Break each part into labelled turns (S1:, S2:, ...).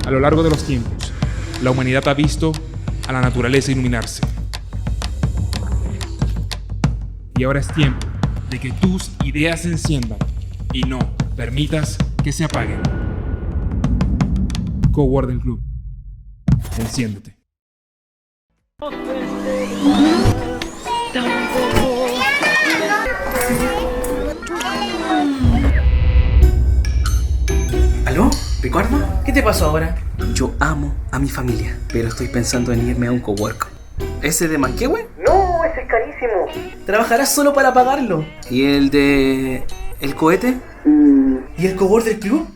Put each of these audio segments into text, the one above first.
S1: A lo largo de los tiempos, la humanidad ha visto a la naturaleza iluminarse. Y ahora es tiempo de que tus ideas se enciendan y no permitas que se apaguen. Coworking Club. Enciéndete.
S2: ¿Aló? ¿Ricardo?
S3: ¿Qué te pasó ahora?
S2: Yo amo a mi familia, pero estoy pensando en irme a un cowork. ¿Ese de Manquehue?
S3: No, ese es carísimo. Trabajarás solo para pagarlo.
S2: ¿Y el de... el cohete?
S3: ¿Y el cowork del club?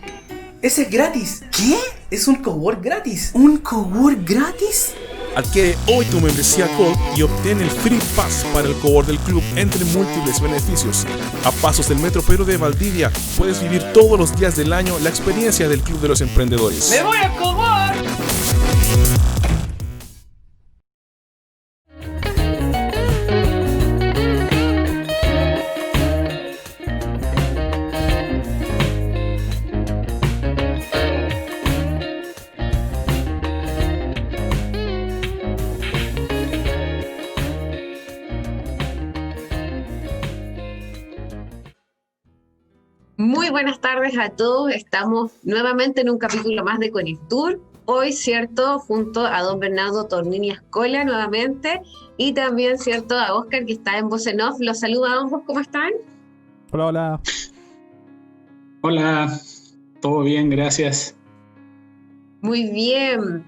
S3: Ese es gratis.
S2: ¿Qué?
S3: Es un cowork gratis.
S2: ¿Un cowork gratis?
S4: Adquiere hoy tu membresía Gold y obtén el Free Pass para el cowork del club entre múltiples beneficios. A pasos del Metro Pedro de Valdivia, puedes vivir todos los días del año la experiencia del Club de los Emprendedores.
S3: ¡Me voy al cowork!
S5: Muy buenas tardes a todos, estamos nuevamente en un capítulo más de Conectur, hoy, cierto, junto a don Bernardo Tornini Escola nuevamente, y también, cierto, a Oscar que está en Voz en Off. Los saludo a ambos, ¿cómo están?
S6: Hola, hola.
S7: Hola, todo bien, gracias.
S5: Muy bien.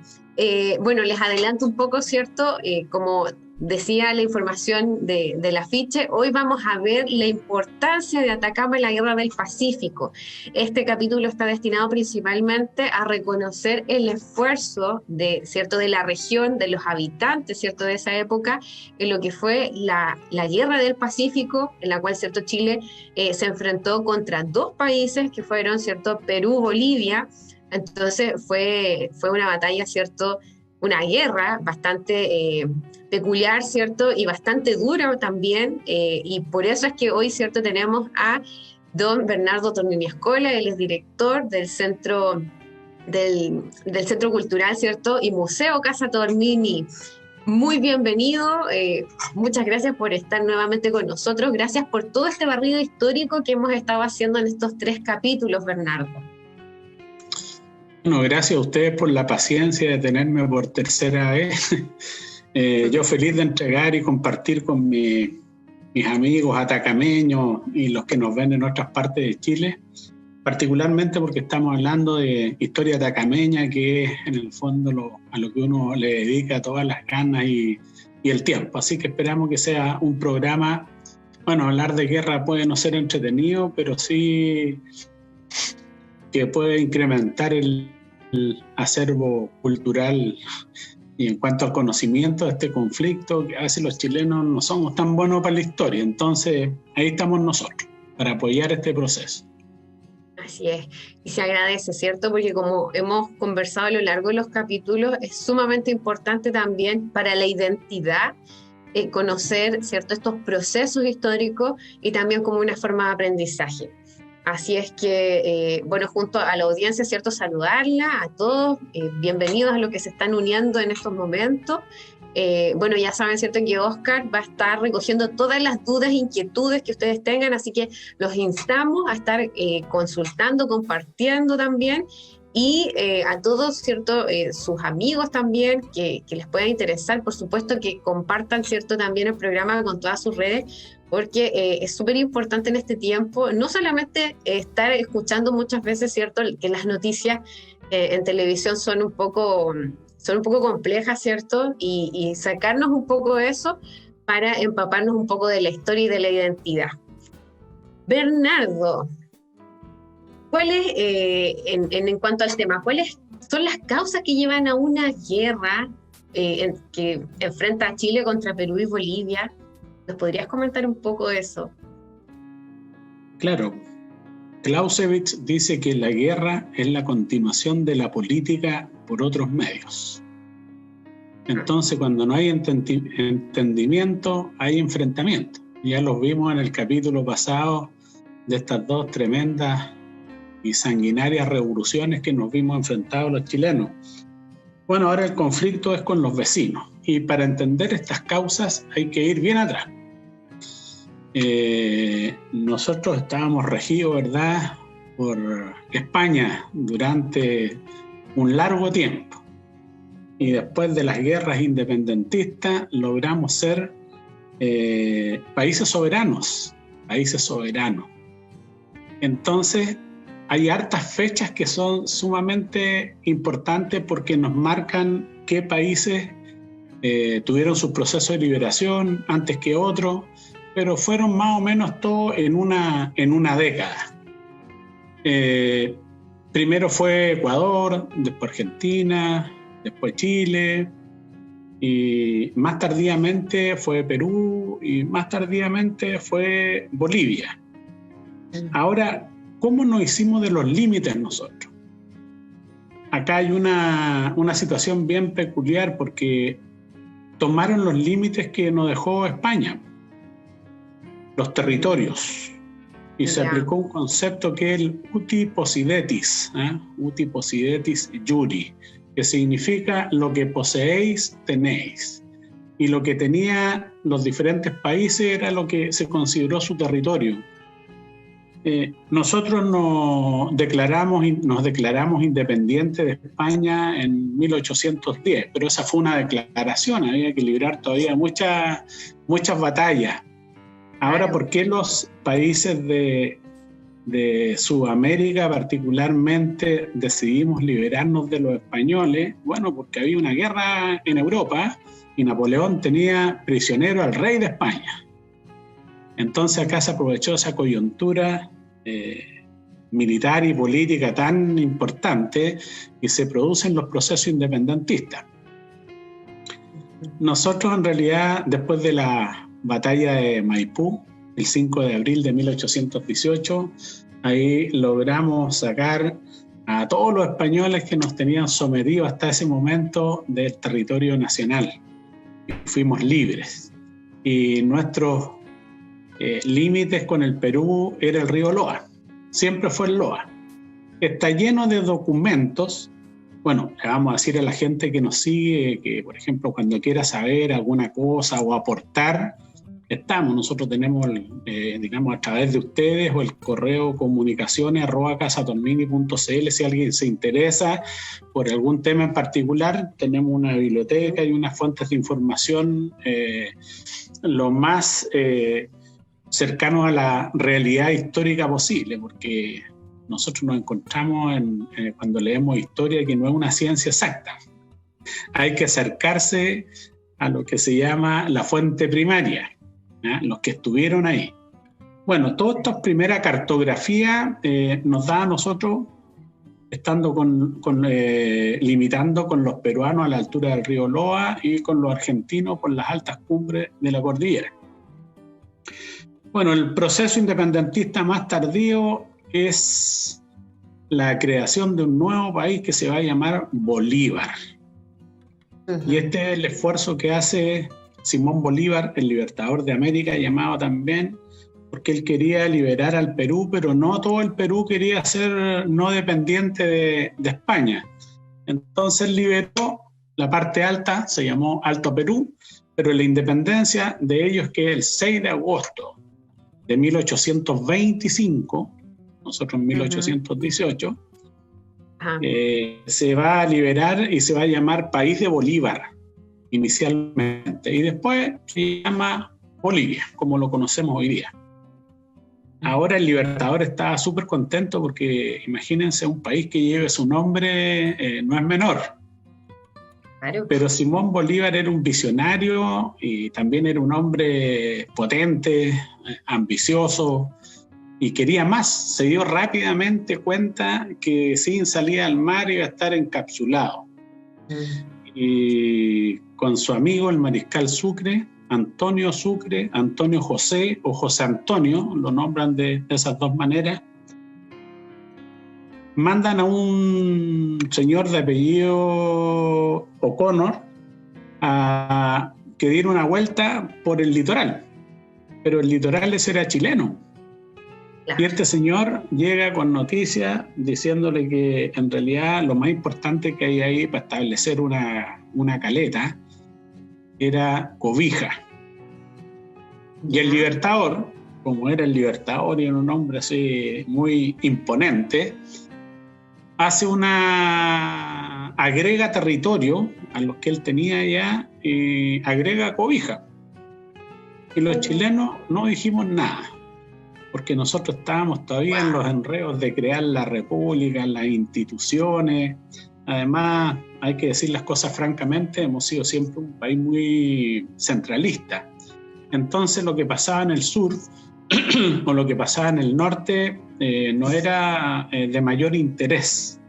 S5: Bueno, les adelanto un poco, ¿cierto? Como decía la información del afiche, hoy vamos a ver la importancia de Atacama en la Guerra del Pacífico. Este capítulo está destinado principalmente a reconocer el esfuerzo de, ¿cierto?, de la región, de los habitantes, ¿cierto?, de esa época, en lo que fue la Guerra del Pacífico, en la cual, ¿cierto?, Chile se enfrentó contra dos países que fueron, ¿cierto?, Perú, Bolivia. Entonces fue una batalla, ¿cierto?, una guerra bastante peculiar, ¿cierto?, y bastante dura también, y por eso es que hoy, ¿cierto?, tenemos a don Bernardo Tornini Escola. Él es director del Centro Cultural, ¿cierto?, y Museo Casa Tornini. Muy bienvenido, muchas gracias por estar nuevamente con nosotros, gracias por todo este barrido histórico que hemos estado haciendo en estos 3 capítulos, Bernardo.
S7: Bueno, gracias a ustedes por la paciencia de tenerme por tercera vez. Yo feliz de entregar y compartir con mis amigos atacameños y los que nos ven en otras partes de Chile, particularmente porque estamos hablando de historia atacameña, que es en el fondo a lo que uno le dedica todas las ganas y el tiempo. Así que esperamos que sea un programa, bueno, hablar de guerra puede no ser entretenido, pero sí que puede incrementar el acervo cultural y en cuanto al conocimiento de este conflicto, que a veces los chilenos no somos tan buenos para la historia. Entonces, ahí estamos nosotros, para apoyar este proceso.
S5: Así es, y se agradece, ¿cierto? Porque como hemos conversado a lo largo de los capítulos, es sumamente importante también para la identidad conocer, ¿cierto?, estos procesos históricos y también como una forma de aprendizaje. Así es que, bueno, junto a la audiencia, ¿cierto?, saludarla a todos, bienvenidos a los que se están uniendo en estos momentos. Bueno, ya saben, ¿cierto?, que Oscar va a estar recogiendo todas las dudas e inquietudes que ustedes tengan, así que los instamos a estar consultando, compartiendo también, y a todos, ¿cierto?, sus amigos también, que les pueda interesar, por supuesto, que compartan, ¿cierto?, también el programa con todas sus redes, porque es súper importante en este tiempo, no solamente estar escuchando muchas veces, ¿cierto?, que las noticias en televisión son un poco complejas, ¿cierto?, y sacarnos un poco de eso para empaparnos un poco de la historia y de la identidad. Bernardo, ¿cuáles, en cuanto al tema, cuáles son las causas que llevan a una guerra que enfrenta a Chile contra Perú y Bolivia? ¿Nos podrías comentar un poco de eso?
S7: Claro. Clausewitz dice que la guerra es la continuación de la política por otros medios. Entonces, cuando no hay entendimiento, hay enfrentamiento. Ya los vimos en el capítulo pasado de estas dos tremendas y sanguinarias revoluciones que nos vimos enfrentados los chilenos. Bueno, ahora el conflicto es con los vecinos, y para entender estas causas hay que ir bien atrás. Nosotros estábamos regidos, ¿verdad?, por España durante un largo tiempo, y después de las guerras independentistas logramos ser países soberanos. Entonces hay hartas fechas que son sumamente importantes porque nos marcan qué países tuvieron su proceso de liberación antes que otros, pero fueron más o menos todos en una década. Primero fue Ecuador, después Argentina, después Chile, y más tardíamente fue Perú, y más tardíamente fue Bolivia. Ahora, ¿cómo nos hicimos de los límites nosotros? Acá hay una situación bien peculiar porque tomaron los límites que nos dejó España, los territorios, y se aplicó un concepto que es el uti possidetis, uti possidetis iuri, que significa lo que poseéis, tenéis. Y lo que tenían los diferentes países era lo que se consideró su territorio. Nosotros nos declaramos independientes de España en 1810, pero esa fue una declaración, había que librar todavía muchas batallas. Ahora, ¿por qué los países de Sudamérica particularmente decidimos liberarnos de los españoles? Bueno, porque había una guerra en Europa y Napoleón tenía prisionero al rey de España. Entonces acá se aprovechó esa coyuntura militar y política tan importante y se producen los procesos independentistas. Nosotros en realidad, después de la batalla de Maipú, el 5 de abril de 1818, ahí logramos sacar a todos los españoles que nos tenían sometidos hasta ese momento del territorio nacional. Y fuimos libres. Y nuestros límites con el Perú era el río Loa. Siempre fue el Loa. Está lleno de documentos. Bueno, le vamos a decir a la gente que nos sigue que, por ejemplo, cuando quiera saber alguna cosa o aportar, nosotros tenemos, digamos, a través de ustedes o el correo comunicaciones@casatormini.cl. Si alguien se interesa por algún tema en particular, tenemos una biblioteca y unas fuentes de información lo más cercanos a la realidad histórica posible, porque nosotros nos encontramos cuando leemos historia que no es una ciencia exacta. Hay que acercarse a lo que se llama la fuente primaria, los que estuvieron ahí. Bueno, toda esta primera cartografía nos da a nosotros, estando limitando con los peruanos a la altura del río Loa y con los argentinos por las altas cumbres de la cordillera. Bueno, el proceso independentista más tardío es la creación de un nuevo país que se va a llamar Bolívar. Y este es el esfuerzo que hace Simón Bolívar, el libertador de América, llamado también, porque él quería liberar al Perú, pero no todo el Perú quería ser no dependiente de España. Entonces liberó la parte alta, se llamó Alto Perú, pero la independencia de ellos, que es el 6 de agosto de 1825, nosotros en 1818, se va a liberar y se va a llamar País de Bolívar inicialmente, y después se llama Bolivia, como lo conocemos hoy día. Ahora el libertador está súper contento porque imagínense, un país que lleve su nombre no es menor. Claro. Pero Simón Bolívar era un visionario y también era un hombre potente, ambicioso, y quería más. Se dio rápidamente cuenta que sin salida al mar iba a estar encapsulado. Y con su amigo el mariscal Sucre, Antonio José o José Antonio, lo nombran de esas dos maneras, mandan a un señor de apellido O'Connor a que diera una vuelta por el litoral, pero el litoral ese era chileno.
S5: Claro.
S7: Y este señor llega con noticias diciéndole que en realidad lo más importante que hay ahí para establecer una caleta era Cobija. Y el Libertador, como era el Libertador y era un hombre así muy imponente, agrega territorio a los que él tenía allá y agrega Cobija. Y los chilenos no dijimos nada, porque nosotros estábamos todavía en los enredos de crear la república, las instituciones. Además, hay que decir las cosas francamente, hemos sido siempre un país muy centralista. Entonces lo que pasaba en el sur o lo que pasaba en el norte no era de mayor interés.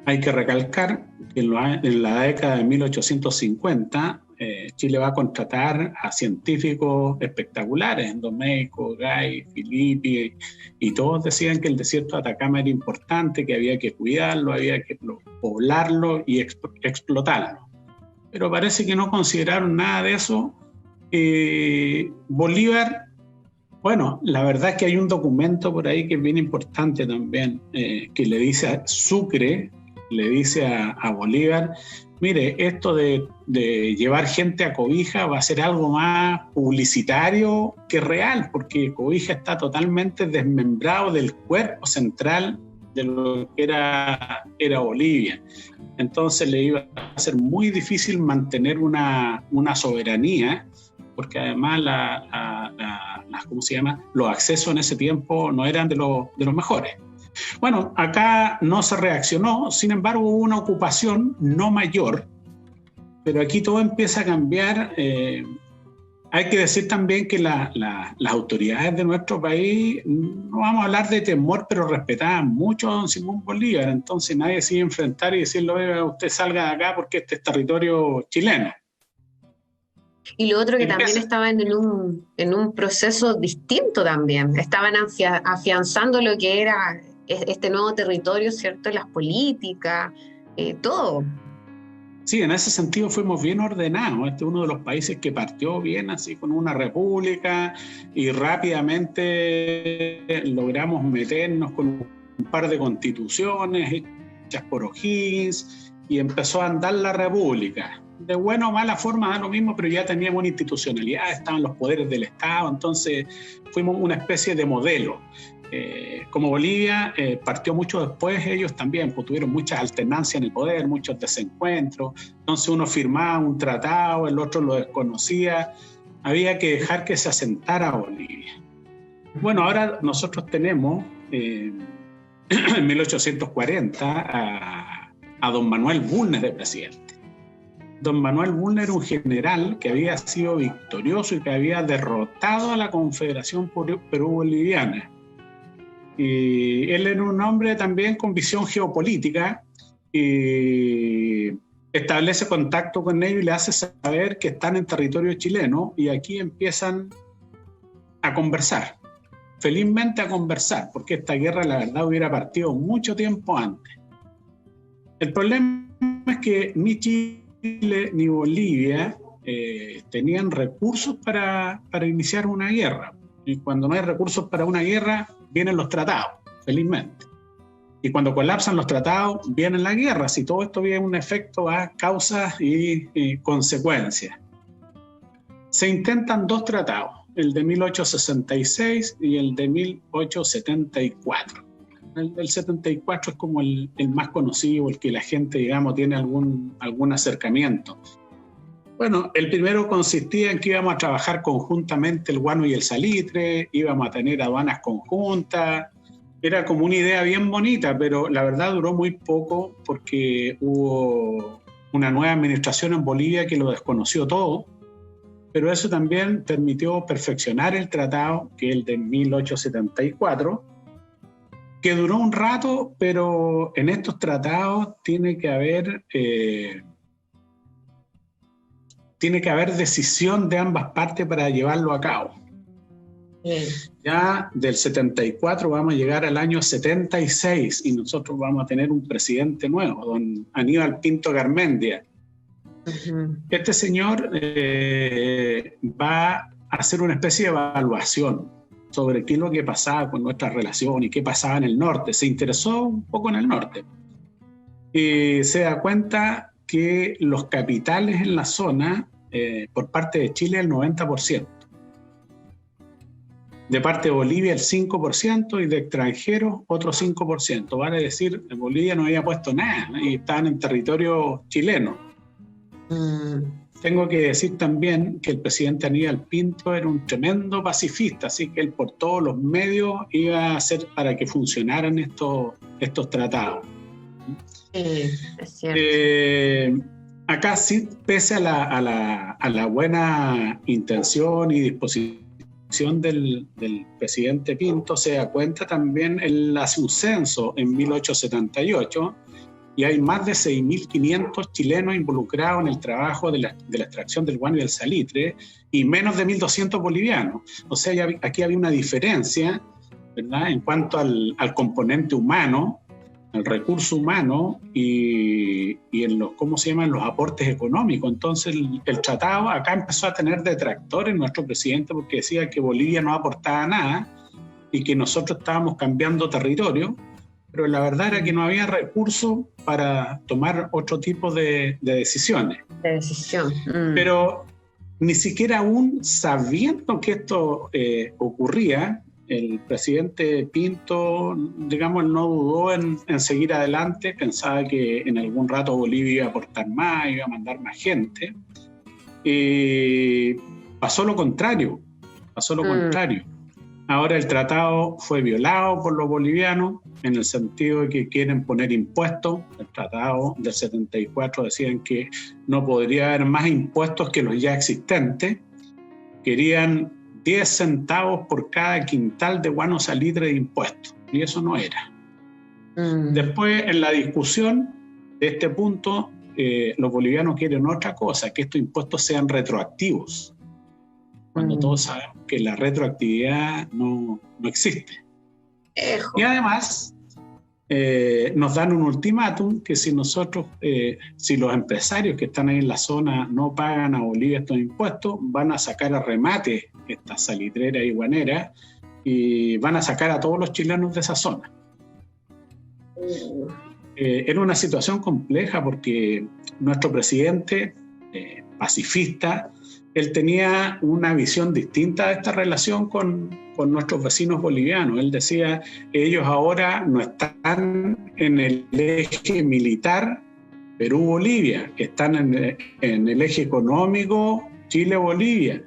S7: Hay que recalcar que en la década de 1850 Chile va a contratar a científicos espectaculares, Domeyko, Gay, Filippi, y todos decían que el desierto de Atacama era importante, que había que cuidarlo, había que poblarlo y explotarlo. Pero parece que no consideraron nada de eso. Bolívar, bueno, la verdad es que hay un documento por ahí que es bien importante también, que le dice a Sucre, le dice a Bolívar, mire, esto de llevar gente a Cobija va a ser algo más publicitario que real, porque Cobija está totalmente desmembrado del cuerpo central de lo que era Bolivia. Entonces le iba a ser muy difícil mantener una soberanía, porque además ¿cómo se llama? Los accesos en ese tiempo no eran de los mejores. Bueno, acá no se reaccionó, sin embargo hubo una ocupación no mayor, pero aquí todo empieza a cambiar. Hay que decir también que las autoridades de nuestro país, no vamos a hablar de temor, pero respetaban mucho a don Simón Bolívar, entonces nadie se iba a enfrentar y decirle, oiga, usted salga de acá porque este es territorio chileno.
S5: Y lo otro que también estaban en un proceso distinto también, estaban afianzando lo que era este nuevo territorio, ¿cierto? Las políticas, todo.
S7: Sí, en ese sentido fuimos bien ordenados. Este es uno de los países que partió bien así con una república y rápidamente logramos meternos con un par de constituciones hechas por O'Higgins y empezó a andar la república. De buena o mala forma da lo mismo, pero ya teníamos una institucionalidad, estaban los poderes del Estado, entonces fuimos una especie de modelo. Como Bolivia partió mucho después, ellos también pues, tuvieron muchas alternancias en el poder, muchos desencuentros, entonces uno firmaba un tratado, el otro lo desconocía, había que dejar que se asentara Bolivia. Bueno, ahora nosotros tenemos en 1840 a don Manuel Bulnes de presidente. Don Manuel Bulnes era un general que había sido victorioso y que había derrotado a la Confederación Perú-Boliviana. Y él era un hombre también con visión geopolítica y establece contacto con ellos y le hace saber que están en territorio chileno y aquí empiezan a conversar, felizmente a conversar, porque esta guerra la verdad hubiera partido mucho tiempo antes. El problema es que ni Chile ni Bolivia tenían recursos para iniciar una guerra. Y cuando no hay recursos para una guerra, vienen los tratados, felizmente. Y cuando colapsan los tratados, viene la guerra. Si todo esto viene un efecto a causas y consecuencias. Se intentan dos tratados, el de 1866 y el de 1874. El del 74 es como el más conocido, el que la gente, digamos, tiene algún acercamiento. Bueno, el primero consistía en que íbamos a trabajar conjuntamente el guano y el salitre, íbamos a tener aduanas conjuntas, era como una idea bien bonita, pero la verdad duró muy poco porque hubo una nueva administración en Bolivia que lo desconoció todo, pero eso también permitió perfeccionar el tratado, que es el de 1874, que duró un rato, pero en estos tratados tiene que haber decisión de ambas partes para llevarlo a cabo. Ya del 74 vamos a llegar al año 76 y nosotros vamos a tener un presidente nuevo, don Aníbal Pinto Garmendia. Este señor va a hacer una especie de evaluación sobre qué es lo que pasaba con nuestra relación y qué pasaba en el norte. Se interesó un poco en el norte. Y se da cuenta que los capitales en la zona, por parte de Chile, el 90%. De parte de Bolivia, el 5%, y de extranjeros, otro 5%. Vale decir, en Bolivia no había puesto nada, ¿no? Y estaban en territorio chileno. Tengo que decir también que el presidente Aníbal Pinto era un tremendo pacifista, así que él por todos los medios iba a hacer para que funcionaran estos tratados.
S5: Sí, es cierto.
S7: Acá sí, pese a la buena intención y disposición del presidente Pinto, se da cuenta también, él hace un censo en 1878 y hay más de 6.500 chilenos involucrados en el trabajo de la extracción del guano y del salitre, y menos de 1.200 bolivianos. O sea, aquí había una diferencia, ¿verdad?, en cuanto al componente humano, al recurso humano y en los, ¿cómo se llaman?, los aportes económicos. Entonces el tratado acá empezó a tener detractores nuestro presidente, porque decía que Bolivia no aportaba nada y que nosotros estábamos cambiando territorio, pero la verdad era que no había recursos para tomar otro tipo de decisiones.
S5: De decisión.
S7: Pero ni siquiera aún sabiendo que esto ocurría, el presidente Pinto, digamos, no dudó en seguir adelante. Pensaba que en algún rato Bolivia iba a aportar más, iba a mandar más gente. Pasó lo contrario. Ahora el tratado fue violado por los bolivianos, en el sentido de que quieren poner impuestos. El tratado del 74 decían que no podría haber más impuestos que los ya existentes. Querían 10 centavos por cada quintal de guano salitre de impuestos, y eso no era. Después, en la discusión de este punto, los bolivianos quieren otra cosa, que estos impuestos sean retroactivos, cuando todos sabemos que la retroactividad no existe. Y además, nos dan un ultimátum que si nosotros, si los empresarios que están ahí en la zona no pagan a Bolivia estos impuestos, van a sacar a remate estas salitreras y guaneras y van a sacar a todos los chilenos de esa zona. Era una situación compleja porque nuestro presidente, pacifista, él tenía una visión distinta de esta relación con nuestros vecinos bolivianos. Él decía, ellos ahora no están en el eje militar Perú-Bolivia, están en el eje económico Chile-Bolivia.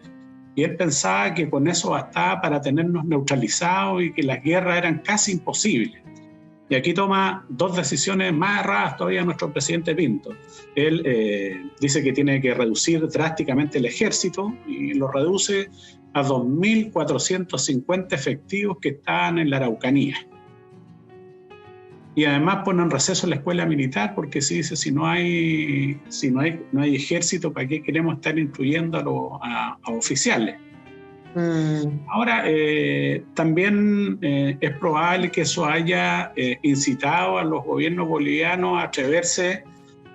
S7: Y él pensaba que con eso bastaba para tenernos neutralizados y que las guerras eran casi imposibles. Y aquí toma dos decisiones más erradas todavía nuestro presidente Pinto. Él dice que tiene que reducir drásticamente el ejército y lo reduce a 2.450 efectivos que estaban en la Araucanía. Y además pone en receso la escuela militar porque si dice, si no hay ejército, ¿para qué queremos estar instruyendo a oficiales? Ahora, también es probable que eso haya incitado a los gobiernos bolivianos a atreverse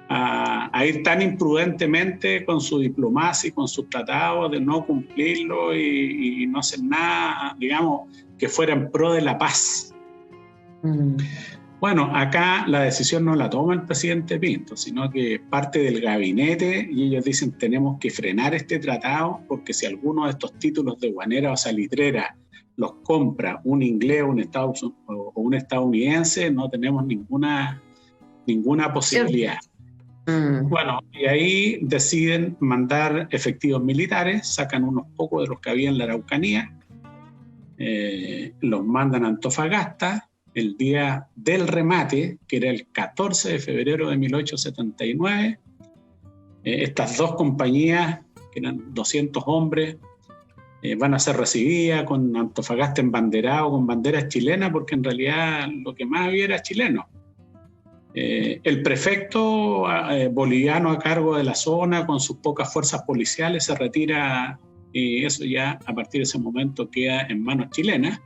S7: a ir tan imprudentemente con su diplomacia y con sus tratados de no cumplirlo y no hacer nada, digamos, que fuera en pro de la paz. Bueno, acá la decisión no la toma el presidente Pinto, sino que parte del gabinete y ellos dicen tenemos que frenar este tratado porque si alguno de estos títulos de guanera o salitrera los compra un inglés o un estadounidense, no tenemos ninguna posibilidad. Bueno, y ahí deciden mandar efectivos militares, sacan unos pocos de los que había en la Araucanía, los mandan a Antofagasta el día del remate, que era el 14 de febrero de 1879. Estas dos compañías, que eran 200 hombres, van a ser recibidas con Antofagasta embanderado con banderas chilenas, porque en realidad lo que más había era chileno. El prefecto boliviano a cargo de la zona, con sus pocas fuerzas policiales, se retira y eso ya a partir de ese momento queda en manos chilenas.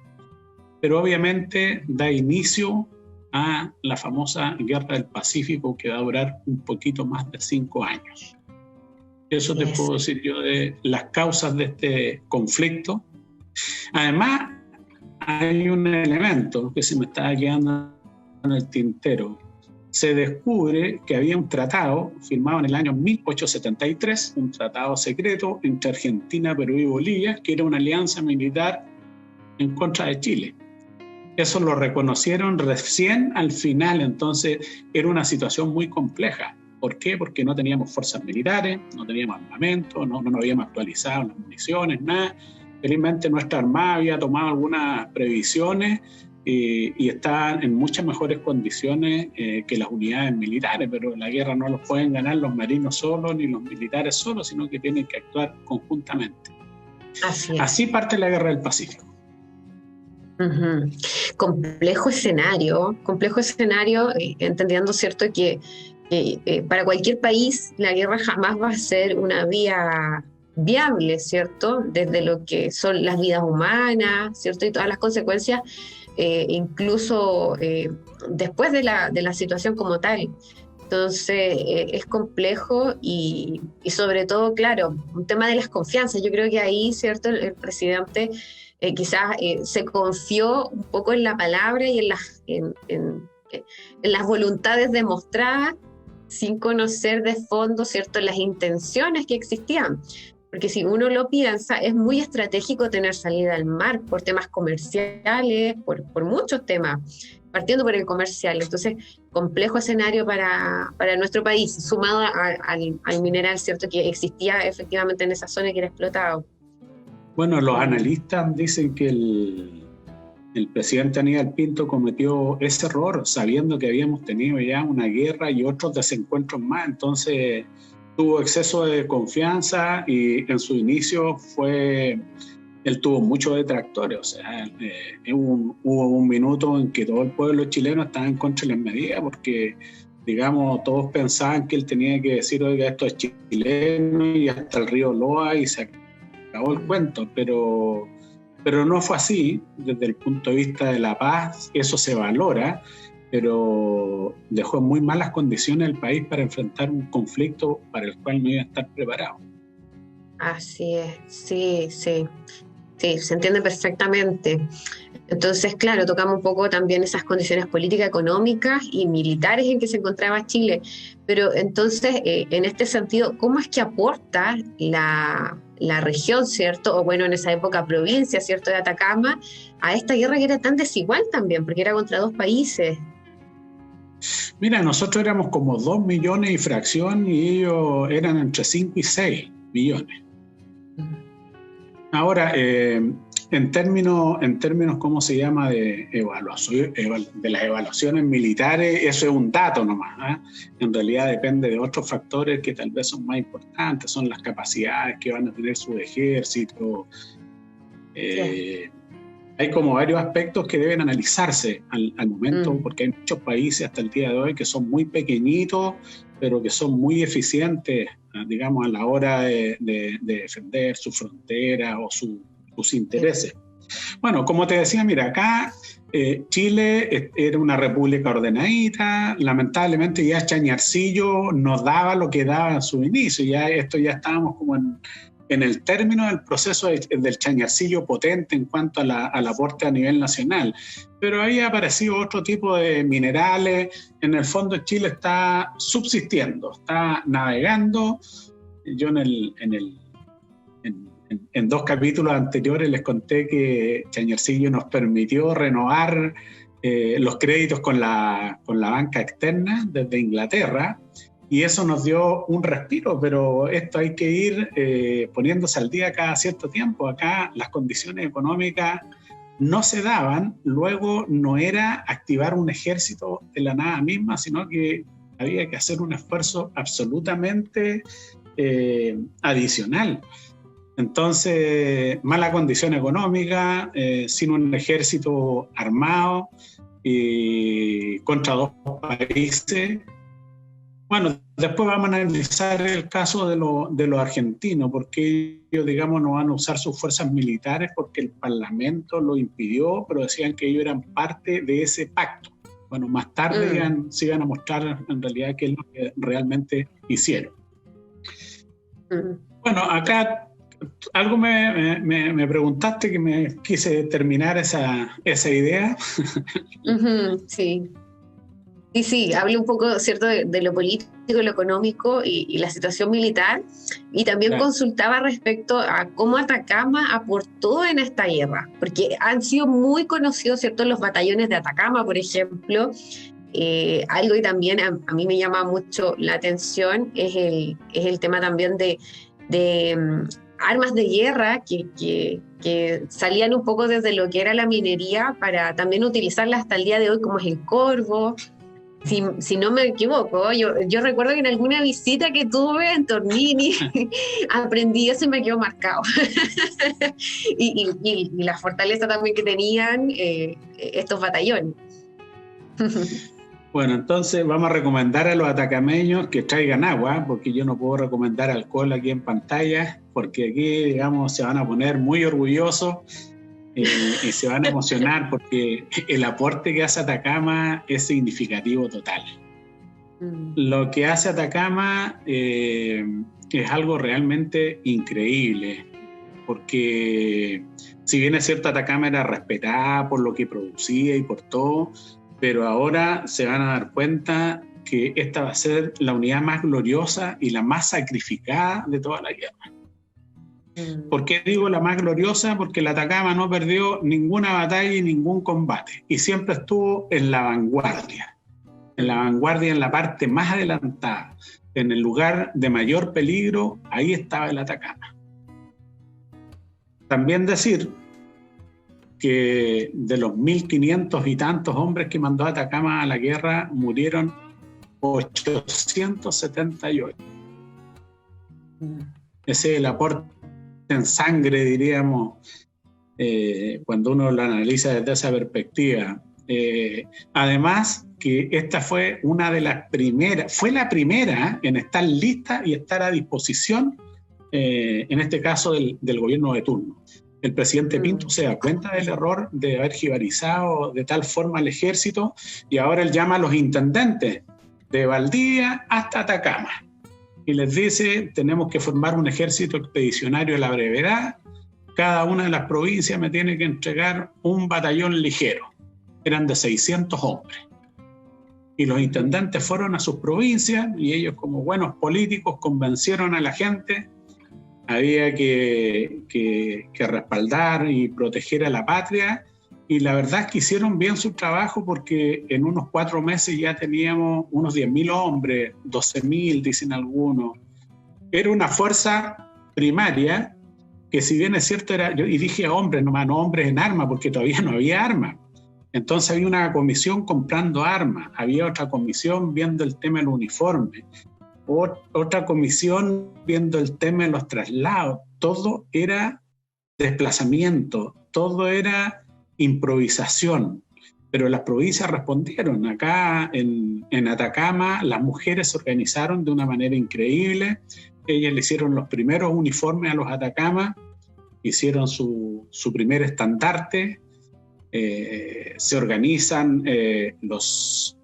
S7: Pero obviamente da inicio a la famosa Guerra del Pacífico, que va a durar un poquito más de 5 años. Eso te puedo decir yo de las causas de este conflicto. Además, hay un elemento que se me estaba quedando en el tintero. Se descubre que había un tratado firmado en el año 1873, un tratado secreto entre Argentina, Perú y Bolivia, que era una alianza militar en contra de Chile. Eso lo reconocieron recién al final, entonces era una situación muy compleja. ¿Por qué? Porque no teníamos fuerzas militares, no teníamos armamento, no habíamos actualizado las municiones, nada. Felizmente nuestra Armada había tomado algunas previsiones y está en muchas mejores condiciones que las unidades militares, pero la guerra no los pueden ganar los marinos solos ni los militares solos, sino que tienen que actuar conjuntamente. Así parte la Guerra del Pacífico.
S5: Uh-huh. Complejo escenario, entendiendo, ¿cierto?, que para cualquier país la guerra jamás va a ser una vía viable, ¿cierto?, desde lo que son las vidas humanas, ¿cierto?, y todas las consecuencias, incluso después de la situación como tal. Entonces es complejo y sobre todo, claro, un tema de las confianzas. Yo creo que ahí, ¿cierto?, el presidente quizás se confió un poco en la palabra y en las voluntades demostradas sin conocer de fondo, ¿cierto?, las intenciones que existían. Porque si uno lo piensa, es muy estratégico tener salida al mar por temas comerciales, por muchos temas, partiendo por el comercial. Entonces, complejo escenario para nuestro país, sumado al mineral, ¿cierto?, que existía efectivamente en esa zona y que era explotado.
S7: Bueno, los analistas dicen que el presidente Aníbal Pinto cometió ese error sabiendo que habíamos tenido ya una guerra y otros desencuentros más. Entonces tuvo exceso de confianza y en su inicio él tuvo muchos detractores. O sea, hubo un minuto en que todo el pueblo chileno estaba en contra de las medidas porque, digamos, todos pensaban que él tenía que decir, oiga, esto es chileno y hasta el río Loa y se acabó el cuento, pero no fue así. Desde el punto de vista de la paz, eso se valora, pero dejó en muy malas condiciones el país para enfrentar un conflicto para el cual no iba a estar preparado.
S5: Así es, sí, se entiende perfectamente. Entonces, claro, tocamos un poco también esas condiciones políticas, económicas y militares en que se encontraba Chile. Pero entonces, en este sentido, ¿cómo es que aporta la región, ¿cierto? O bueno, en esa época provincia, ¿cierto?, de Atacama, a esta guerra que era tan desigual también, porque era contra dos países.
S7: Mira, nosotros éramos como 2 millones y fracción y ellos eran entre 5 y 6 millones. Ahora, en términos, ¿cómo se llama?, de evaluación, de las evaluaciones militares, eso es un dato nomás, ¿eh? En realidad depende de otros factores que tal vez son más importantes, son las capacidades que van a tener su ejército. Hay como varios aspectos que deben analizarse al momento, porque hay muchos países hasta el día de hoy que son muy pequeñitos, pero que son muy eficientes, digamos, a la hora de defender su frontera o sus intereses. Bueno, como te decía, mira, acá Chile era una república ordenadita, lamentablemente ya Chañarcillo nos daba lo que daba en su inicio, ya estábamos como en el término del proceso del Chañarcillo potente en cuanto al aporte a nivel nacional, pero ahí ha aparecido otro tipo de minerales. En el fondo Chile está subsistiendo, está navegando. Yo en 2 capítulos anteriores les conté que Chañarcillo nos permitió renovar los créditos con la banca externa desde Inglaterra, y eso nos dio un respiro, pero esto hay que ir poniéndose al día cada cierto tiempo. Acá las condiciones económicas no se daban, luego no era activar un ejército de la nada misma, sino que había que hacer un esfuerzo absolutamente adicional. Entonces, mala condición económica, sin un ejército armado contra 2 países. Bueno, después vamos a analizar el caso de los argentinos, porque ellos, digamos, no van a usar sus fuerzas militares porque el Parlamento lo impidió, pero decían que ellos eran parte de ese pacto. Bueno, más tarde se iban a mostrar en realidad qué es lo que realmente hicieron. Bueno, acá algo me preguntaste que me quise terminar esa idea.
S5: Sí. Sí, hablé un poco, ¿cierto?, de lo político, lo económico y la situación militar, y también
S7: Claro.
S5: consultaba respecto a cómo Atacama aportó en esta guerra, porque han sido muy conocidos, ¿cierto?, los batallones de Atacama, por ejemplo. Algo que también a mí me llama mucho la atención es el tema también de armas de guerra que salían un poco desde lo que era la minería para también utilizarlas hasta el día de hoy, como es el corvo. Si no me equivoco, yo recuerdo que en alguna visita que tuve en Tornini aprendí eso y me quedó marcado. y la fortaleza también que tenían estos batallones.
S7: Bueno, entonces vamos a recomendar a los atacameños que traigan agua, porque yo no puedo recomendar alcohol aquí en pantalla, porque aquí, digamos, se van a poner muy orgullosos y se van a emocionar porque el aporte que hace Atacama es significativo total. Lo que hace Atacama es algo realmente increíble, porque si bien es cierto, Atacama era respetada por lo que producía y por todo, pero ahora se van a dar cuenta que esta va a ser la unidad más gloriosa y la más sacrificada de toda la guerra. ¿Por qué digo la más gloriosa? Porque la Atacama no perdió ninguna batalla y ningún combate, y siempre estuvo en la vanguardia, en la parte más adelantada, en el lugar de mayor peligro. Ahí estaba el Atacama. También decir que de los 1.500 y tantos hombres que mandó Atacama a la guerra, murieron 878. Ese es el aporte en sangre, diríamos, cuando uno lo analiza desde esa perspectiva. Además, que esta fue una de las primeras, fue la primera en estar lista y estar a disposición, en este caso del gobierno de turno. El presidente Pinto se da cuenta del error de haber jibarizado de tal forma al ejército, y ahora él llama a los intendentes de Valdivia hasta Atacama y les dice: tenemos que formar un ejército expedicionario a la brevedad, cada una de las provincias me tiene que entregar un batallón ligero. Eran de 600 hombres. Y los intendentes fueron a sus provincias y ellos, como buenos políticos, convencieron a la gente. Había que respaldar y proteger a la patria, y la verdad es que hicieron bien su trabajo, porque en unos 4 meses ya teníamos unos 10.000 hombres, 12.000 dicen algunos. Era una fuerza primaria que, si bien es cierto, y dije hombres, no hombres en armas, porque todavía no había armas. Entonces había una comisión comprando armas, había otra comisión viendo el tema del uniforme, otra comisión viendo el tema de los traslados. Todo era desplazamiento, todo era improvisación, pero las provincias respondieron. Acá en Atacama las mujeres se organizaron de una manera increíble. Ellas le hicieron los primeros uniformes a los Atacama, hicieron su primer estandarte. Se organizan los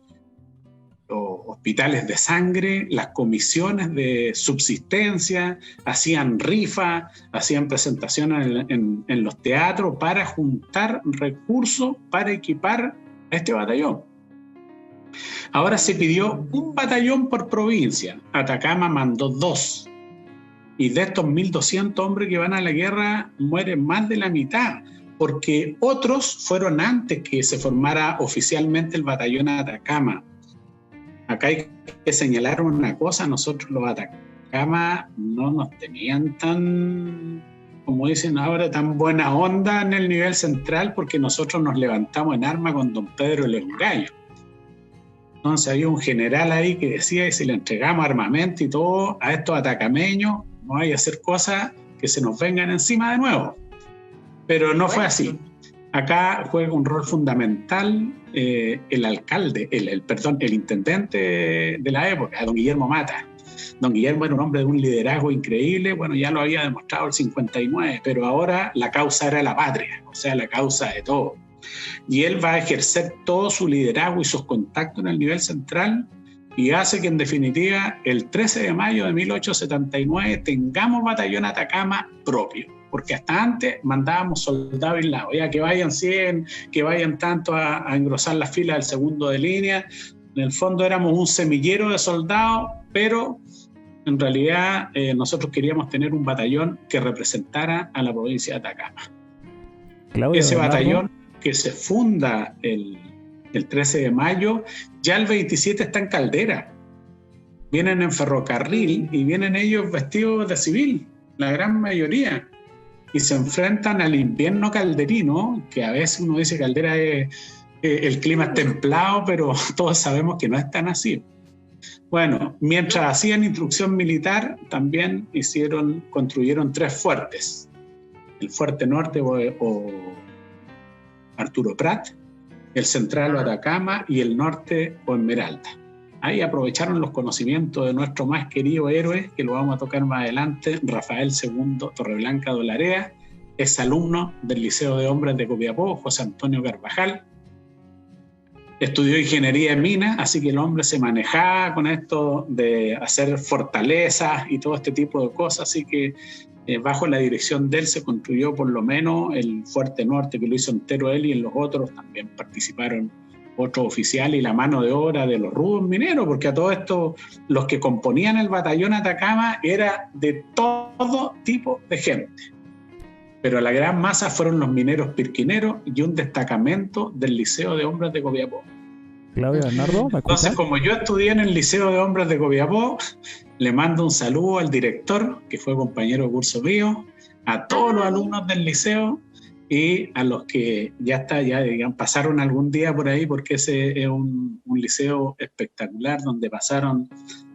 S7: hospitales de sangre, las comisiones de subsistencia, hacían rifas, hacían presentaciones en los teatros para juntar recursos para equipar a este batallón. Ahora se pidió un batallón por provincia. Atacama mandó 2, y de estos 1.200 hombres que van a la guerra mueren más de la mitad, porque otros fueron antes que se formara oficialmente el batallón Atacama. Acá hay que señalar una cosa: nosotros los Atacama no nos tenían tan, como dicen ahora, tan buena onda en el nivel central, porque nosotros nos levantamos en arma con don Pedro León Gallo. Entonces había un general ahí que decía que si le entregamos armamento y todo a estos atacameños, no hay que hacer cosas que se nos vengan encima de nuevo. Pero no fue así. Acá juega un rol fundamental el alcalde, el intendente de la época, don Guillermo Mata. Don Guillermo era un hombre de un liderazgo increíble. Bueno, ya lo había demostrado el 59, pero ahora la causa era la patria, o sea, la causa de todo. Y él va a ejercer todo su liderazgo y sus contactos en el nivel central y hace que en definitiva el 13 de mayo de 1879 tengamos batallón Atacama propio, porque hasta antes mandábamos soldados aislados, ya que vayan 100, que vayan tanto a engrosar las filas del segundo de línea. En el fondo éramos un semillero de soldados, pero en realidad nosotros queríamos tener un batallón que representara a la provincia de Atacama.
S6: Claudio,
S7: Ese
S6: Bernardo,
S7: batallón que se funda el 13 de mayo, ya el 27 está en Caldera. Vienen en ferrocarril y vienen ellos vestidos de civil, la gran mayoría, y se enfrentan al invierno calderino, que a veces uno dice Caldera el clima es templado, pero todos sabemos que no es tan así. Bueno, mientras hacían instrucción militar, también construyeron 3 fuertes. El Fuerte Norte o Arturo Prat, el Central o Atacama y el Norte o Esmeralda. Ahí aprovecharon los conocimientos de nuestro más querido héroe, que lo vamos a tocar más adelante, Rafael II Torreblanca Dolarea, es alumno del Liceo de Hombres de Copiapó, José Antonio Carvajal. Estudió ingeniería en minas, así que el hombre se manejaba con esto de hacer fortalezas y todo este tipo de cosas, así que bajo la dirección de él se construyó por lo menos el Fuerte Norte, que lo hizo entero él, y en los otros también participaron otros oficiales y la mano de obra de los rudos mineros, porque a todo esto los que componían el batallón Atacama era de todo tipo de gente. Pero la gran masa fueron los mineros pirquineros y un destacamento del Liceo de Hombres de Copiapó.
S6: Claudio, Bernardo, ¿me escuchas?
S7: Entonces, como yo estudié en el Liceo de Hombres de Copiapó, le mando un saludo al director, que fue compañero de curso mío, a todos los alumnos del liceo y a los que ya pasaron algún día por ahí, porque ese es un liceo espectacular donde pasaron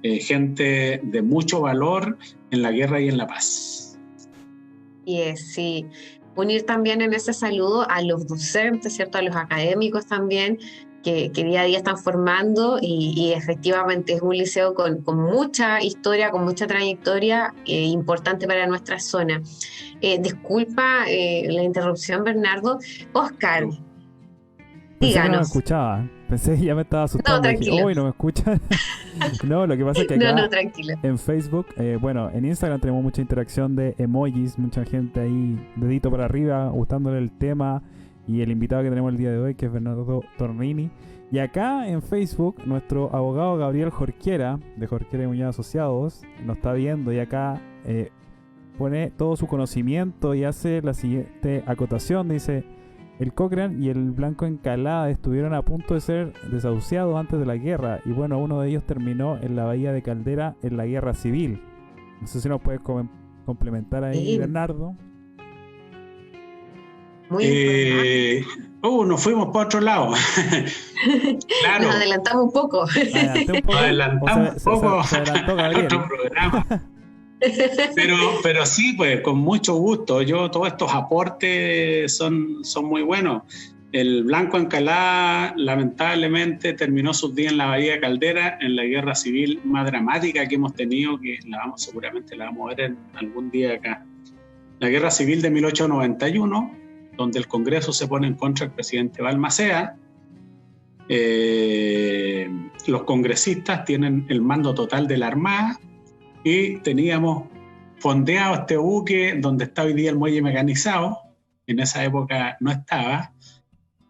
S7: gente de mucho valor en la guerra y en la paz.
S5: Y sí, unir también en ese saludo a los docentes, ¿cierto? A los académicos también, que día a día están formando y efectivamente es un liceo con mucha historia, con mucha trayectoria importante para nuestra zona. Disculpa la interrupción, Bernardo. Oscar,
S6: Pensé que no me
S5: díganos.
S6: escuchaba. Pensé que ya me estaba asustando.
S5: No,
S6: Dije,
S5: tranquilo.
S6: uy, no me escuchan. No, lo que pasa es que acá
S5: No, tranquilo.
S6: en Facebook, bueno, en Instagram tenemos mucha interacción de emojis, mucha gente ahí, dedito para arriba, gustándole el tema y el invitado que tenemos el día de hoy, que es Bernardo Tornini. Y acá en Facebook, nuestro abogado Gabriel Jorquera, de Jorquera y Muñoz Asociados, nos está viendo y acá pone todo su conocimiento y hace la siguiente acotación. Dice: el Cochrane y el Blanco Encalada estuvieron a punto de ser desahuciados antes de la guerra, y bueno, uno de ellos terminó en la bahía de Caldera en la guerra civil. No sé si nos puedes complementar ahí,
S5: Sí.
S6: Bernardo.
S5: Muy importante.
S7: Nos fuimos para otro lado. Claro,
S5: Nos adelantamos un poco.
S6: Adelanté un poco.
S7: adelantamos un poco
S6: Se adelantó Gabriel.
S7: otro programa. Pero sí, pues con mucho gusto. Todos estos aportes son muy buenos. El Blanco Encalada lamentablemente terminó sus días en la bahía de Caldera en la guerra civil más dramática que hemos tenido, que seguramente la vamos a ver algún día acá. La guerra civil de 1891, donde el Congreso se pone en contra del presidente Balmaceda. Los congresistas tienen el mando total de la Armada y teníamos fondeado este buque donde está hoy día el muelle mecanizado. En esa época no estaba.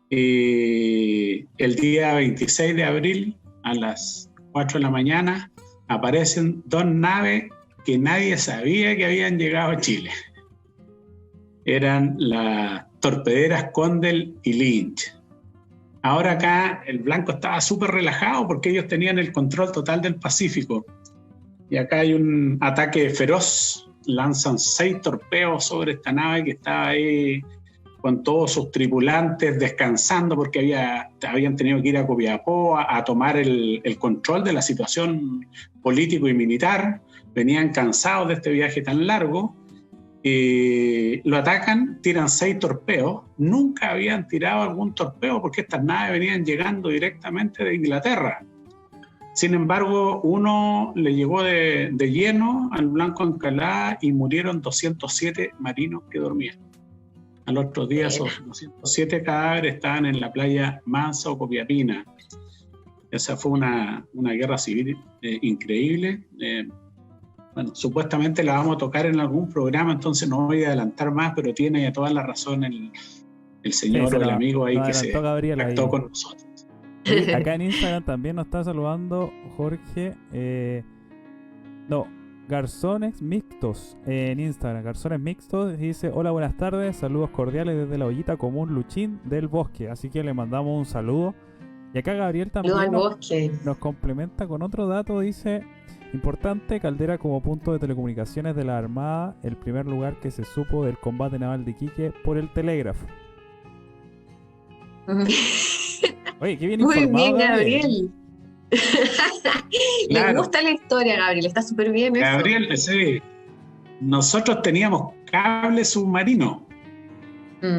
S7: El día 26 de abril a las 4 de la mañana aparecen 2 naves que nadie sabía que habían llegado a Chile. Eran las torpederas Condell y Lynch. Ahora acá el Blanco estaba súper relajado porque ellos tenían el control total del Pacífico. Y acá hay un ataque feroz, lanzan 6 torpedos sobre esta nave que estaba ahí con todos sus tripulantes descansando porque habían tenido que ir a Copiapó a tomar el control de la situación político y militar. Venían cansados de este viaje tan largo. Lo atacan, tiran 6 torpedos. Nunca habían tirado algún torpedo porque estas naves venían llegando directamente de Inglaterra. Sin embargo, uno le llegó de lleno al Blanco Encalada y murieron 207 marinos que dormían. Al otro día esos 207 cadáveres estaban en la playa Mansa o Copiapina. Esa fue una guerra civil increíble. Bueno, supuestamente la vamos a tocar en algún programa, entonces no voy a adelantar más, pero tiene toda la razón el señor
S6: Sí,
S7: o el amigo ahí que se
S6: Gabriel
S7: contactó
S6: ahí
S7: con nosotros.
S6: Oye, acá en Instagram también nos está saludando Jorge. Garzones Mixtos en Instagram. Garzones Mixtos dice: hola, buenas tardes, saludos cordiales desde la ollita común Luchín del Bosque. Así que le mandamos un saludo. Y acá Gabriel también nos complementa con otro dato. Dice: importante, Caldera como punto de telecomunicaciones de la Armada, el primer lugar que se supo del combate naval de Iquique por el telégrafo. Oye, qué bien informado.
S5: Muy bien, Gabriel.
S7: Claro.
S5: Le gusta la historia, Gabriel, está súper bien eso.
S7: Gabriel, sí. Nosotros teníamos cable submarino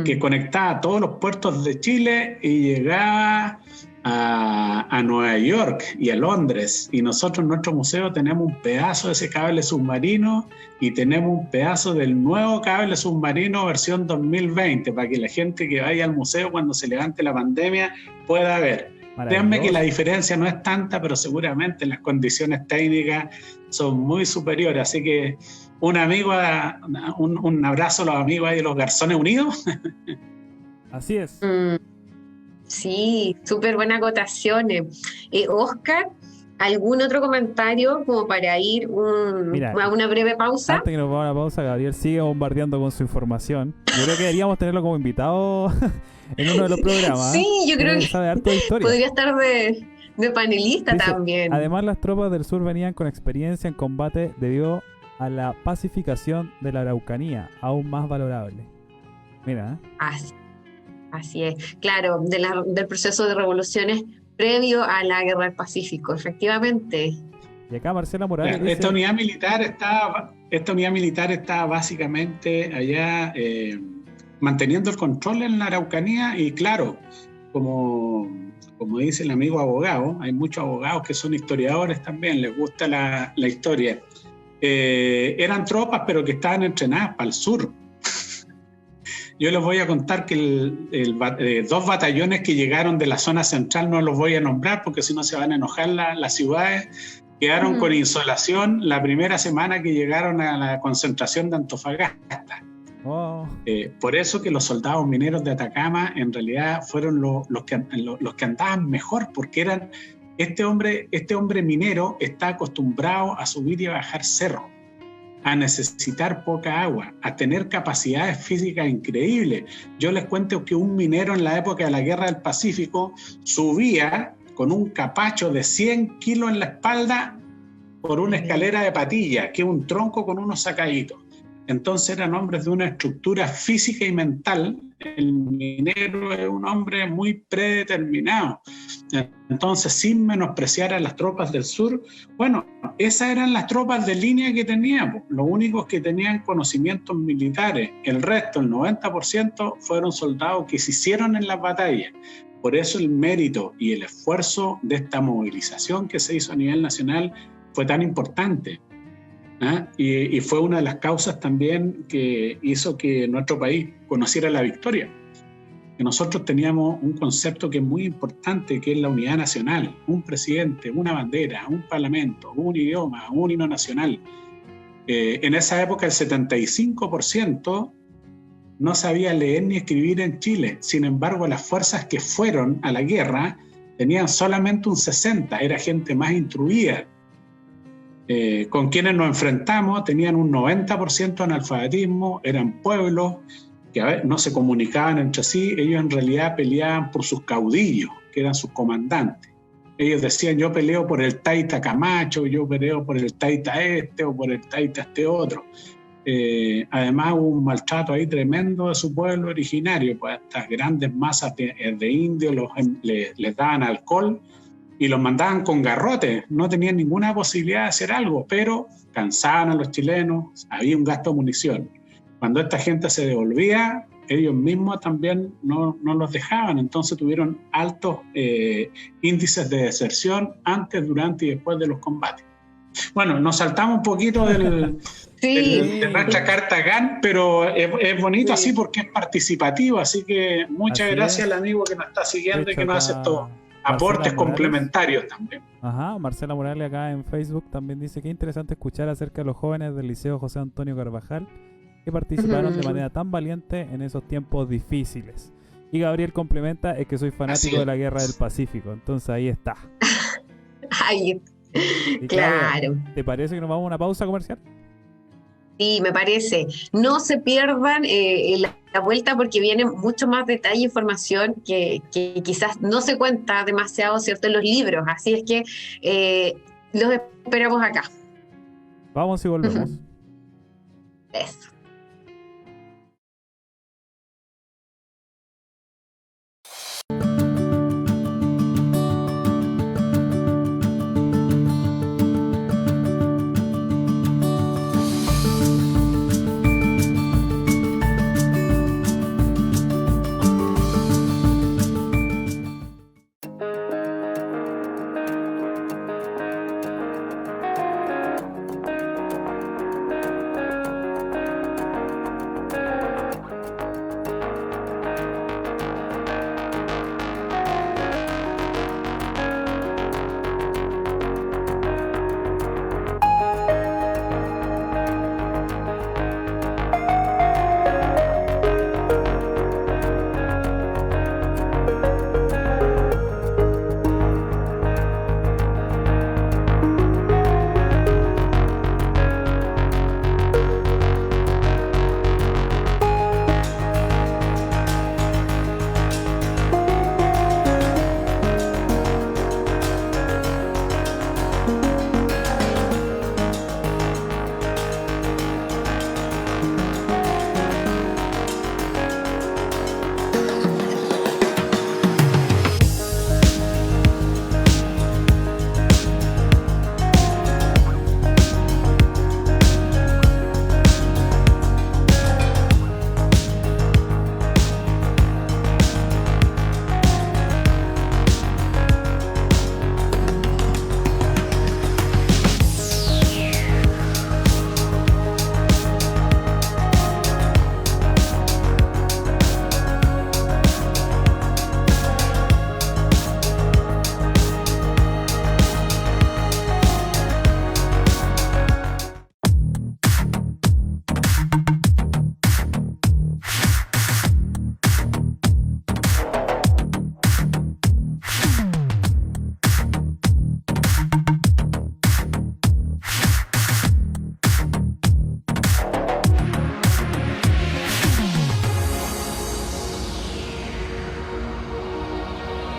S7: que conectaba todos los puertos de Chile y llegaba a Nueva York y a Londres. Y nosotros en nuestro museo tenemos un pedazo de ese cable submarino y tenemos un pedazo del nuevo cable submarino versión 2020 para que la gente que vaya al museo cuando se levante la pandemia pueda ver. Créanme que la diferencia no es tanta, pero seguramente las condiciones técnicas son muy superiores. Así que un abrazo a los amigos ahí de los Garzones Unidos.
S6: Así es.
S5: Sí, súper buenas acotaciones. Oscar, ¿algún otro comentario como para ir a una breve pausa?
S6: Antes que nos vamos a la pausa, Gabriel sigue bombardeando con su información. Yo creo que deberíamos tenerlo como invitado en uno de los programas.
S5: Sí, yo creo que
S6: sabe harto de historia.
S5: Podría estar de panelista. Dice, también.
S6: Además, las tropas del sur venían con experiencia en combate debido a la pacificación de la Araucanía, aún más valorable. Mira,
S5: Así es, claro, del proceso de revoluciones previo a la Guerra del Pacífico, efectivamente.
S6: Y acá Marcela Morales dice,
S7: esta unidad militar está básicamente allá manteniendo el control en la Araucanía y claro, como dice el amigo abogado, hay muchos abogados que son historiadores también, les gusta la historia. Eran tropas pero que estaban entrenadas para el sur. Yo les voy a contar que dos batallones que llegaron de la zona central, no los voy a nombrar porque si no se van a enojar las ciudades, quedaron con insolación la primera semana que llegaron a la concentración de Antofagasta. Por eso que los soldados mineros de Atacama en realidad fueron los que andaban mejor, porque eran este hombre minero está acostumbrado a subir y a bajar cerro, a necesitar poca agua, a tener capacidades físicas increíbles. Yo les cuento que un minero en la época de la Guerra del Pacífico subía con un capacho de 100 kilos en la espalda por una escalera de patilla, que es un tronco con unos sacaditos. Entonces eran hombres de una estructura física y mental. El minero es un hombre muy predeterminado. Entonces, sin menospreciar a las tropas del sur, bueno, esas eran las tropas de línea que teníamos. Los únicos que tenían conocimientos militares, el resto, el 90%, fueron soldados que se hicieron en las batallas. Por eso el mérito y el esfuerzo de esta movilización que se hizo a nivel nacional fue tan importante. Y fue una de las causas también que hizo que nuestro país conociera la victoria. Que nosotros teníamos un concepto que es muy importante, que es la unidad nacional, un presidente, una bandera, un parlamento, un idioma, un himno nacional. En esa época el 75% no sabía leer ni escribir en Chile. Sin embargo, las fuerzas que fueron a la guerra tenían solamente un 60%, era gente más instruida. Con quienes nos enfrentamos tenían un 90% de analfabetismo, eran pueblos que no se comunicaban entre sí, ellos en realidad peleaban por sus caudillos, que eran sus comandantes. Ellos decían, yo peleo por el Taita Camacho, yo peleo por el Taita este o por el Taita este otro. Además hubo un maltrato ahí tremendo de su pueblo originario, pues estas grandes masas de indios les daban alcohol y los mandaban con garrotes, no tenían ninguna posibilidad de hacer algo, pero cansaban a los chilenos, había un gasto de munición. Cuando esta gente se devolvía, ellos mismos también no los dejaban, entonces tuvieron altos índices de deserción antes, durante y después de los combates. Bueno, nos saltamos un poquito de nuestra carta GAN, pero es bonito así porque es participativo, así que muchas gracias al amigo que nos está siguiendo y que nos hace todo. aportes
S6: Morales.
S7: Complementarios también.
S6: Ajá, Marcela Morales acá en Facebook también dice que interesante escuchar acerca de los jóvenes del Liceo José Antonio Carvajal que participaron de manera tan valiente en esos tiempos difíciles. Y Gabriel complementa, es que soy fanático de la Guerra del Pacífico, entonces ahí está.
S5: Ay,
S6: Y
S5: claro.
S6: ¿te parece que nos vamos a una pausa comercial?
S5: Sí, me parece. No se pierdan la vuelta porque viene mucho más detalle e información que quizás no se cuenta demasiado, ¿cierto?, en los libros. Así es que los esperamos acá.
S6: Vamos y volvemos.
S5: Eso.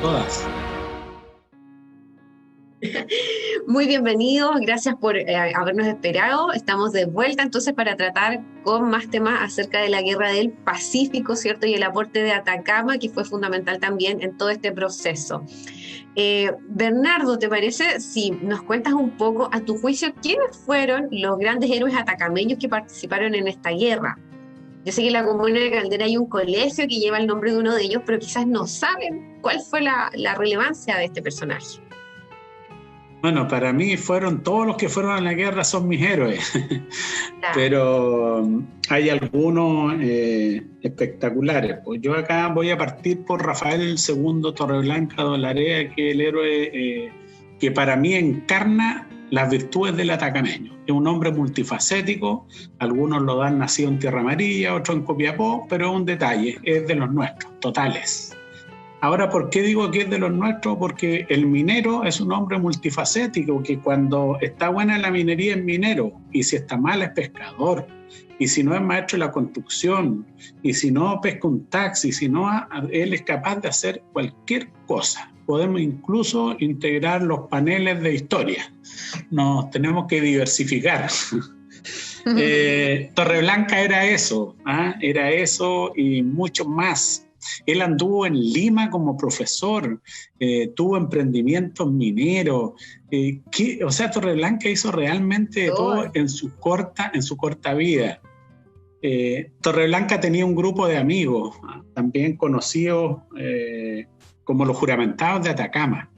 S7: Todas.
S5: Muy bienvenidos, gracias por habernos esperado. Estamos de vuelta entonces para tratar con más temas acerca de la Guerra del Pacífico, ¿cierto? Y el aporte de Atacama, que fue fundamental también en todo este proceso. Bernardo, ¿te parece si nos cuentas un poco, a tu juicio, quiénes fueron los grandes héroes atacameños que participaron en esta guerra? Yo sé que en la comuna de Caldera hay un colegio que lleva el nombre de uno de ellos, pero quizás no saben cuál fue la relevancia de este personaje.
S7: Bueno, para mí fueron todos los que fueron a la guerra son mis héroes, claro. Pero hay algunos espectaculares. Pues yo acá voy a partir por Rafael II Torreblanca Dolarea, que es el héroe que para mí encarna las virtudes del atacameño. Es un hombre multifacético, algunos lo dan nacido en Tierra Amarilla, otros en Copiapó, pero es un detalle, es de los nuestros, totales. Ahora, ¿por qué digo que es de los nuestros? Porque el minero es un hombre multifacético, que cuando está buena la minería es minero, y si está mal es pescador, y si no es maestro de la construcción, y si no pesca un taxi, si no, él es capaz de hacer cualquier cosa. Podemos incluso integrar los paneles de historia. Nos tenemos que diversificar. Torreblanca era eso y mucho más. Él anduvo en Lima como profesor, tuvo emprendimientos mineros. Torreblanca hizo realmente todo en su corta vida. Torreblanca tenía un grupo de amigos, también conocidos como los juramentados de Atacama.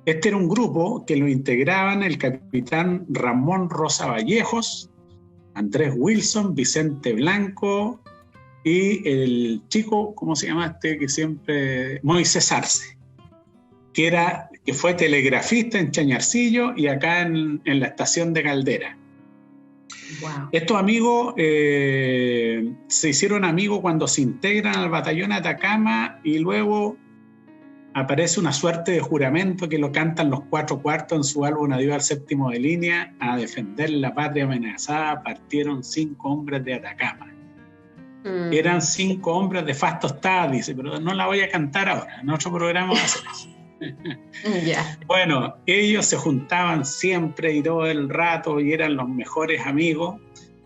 S7: Este era un grupo que lo integraban el capitán Ramón Rosa Vallejos, Andrés Wilson, Vicente Blanco y el chico, ¿cómo se llama este? Que siempre... Moisés Arce. que fue telegrafista en Chañarcillo y acá en la estación de Caldera.
S5: Wow.
S7: Estos amigos se hicieron amigos cuando se integran al batallón Atacama y luego aparece una suerte de juramento que lo cantan los 4 cuartos en su álbum Adiós al séptimo de línea: a defender la patria amenazada partieron 5 hombres de Atacama. Eran 5 hombres de faz tostada, dice, pero no la voy a cantar ahora, en otro programa va a ser eso.
S5: Ya.
S7: Bueno, ellos se juntaban siempre y todo el rato y eran los mejores amigos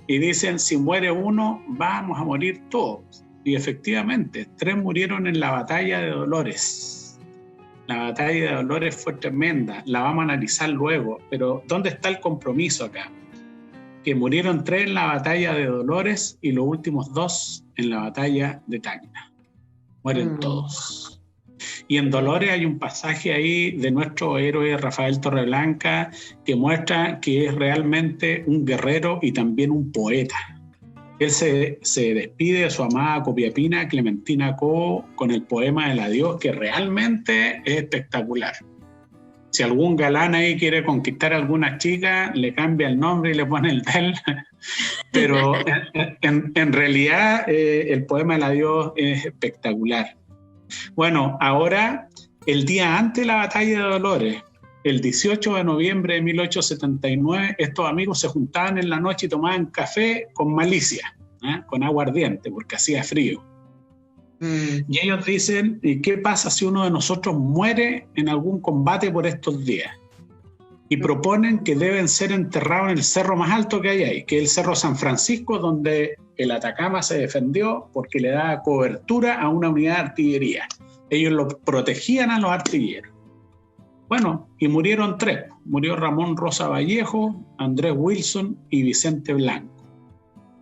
S7: y dicen, si muere uno, vamos a morir todos. Y efectivamente, 3 murieron en la batalla de Dolores. La batalla de Dolores fue tremenda, la vamos a analizar luego, pero ¿dónde está el compromiso acá? Que murieron 3 en la batalla de Dolores y los últimos 2 en la batalla de Tacna. Mueren todos. Y en Dolores hay un pasaje ahí de nuestro héroe Rafael Torreblanca que muestra que es realmente un guerrero y también un poeta. Él se despide de su amada copiapina Clementina Cobo con el poema del adiós, que realmente es espectacular. Si algún galán ahí quiere conquistar a alguna chica, le cambia el nombre y le pone el del. Pero en realidad el poema del adiós es espectacular. Bueno, ahora, el día antes de la batalla de Dolores, el 18 de noviembre de 1879, estos amigos se juntaban en la noche y tomaban café con malicia, con aguardiente, porque hacía frío. Y ellos dicen, ¿y qué pasa si uno de nosotros muere en algún combate por estos días? Y proponen que deben ser enterrados en el cerro más alto que hay ahí, que es el Cerro San Francisco, donde el Atacama se defendió porque le daba cobertura a una unidad de artillería. Ellos lo protegían a los artilleros. Bueno, y murieron 3. Murió Ramón Rosa Vallejo, Andrés Wilson y Vicente Blanco.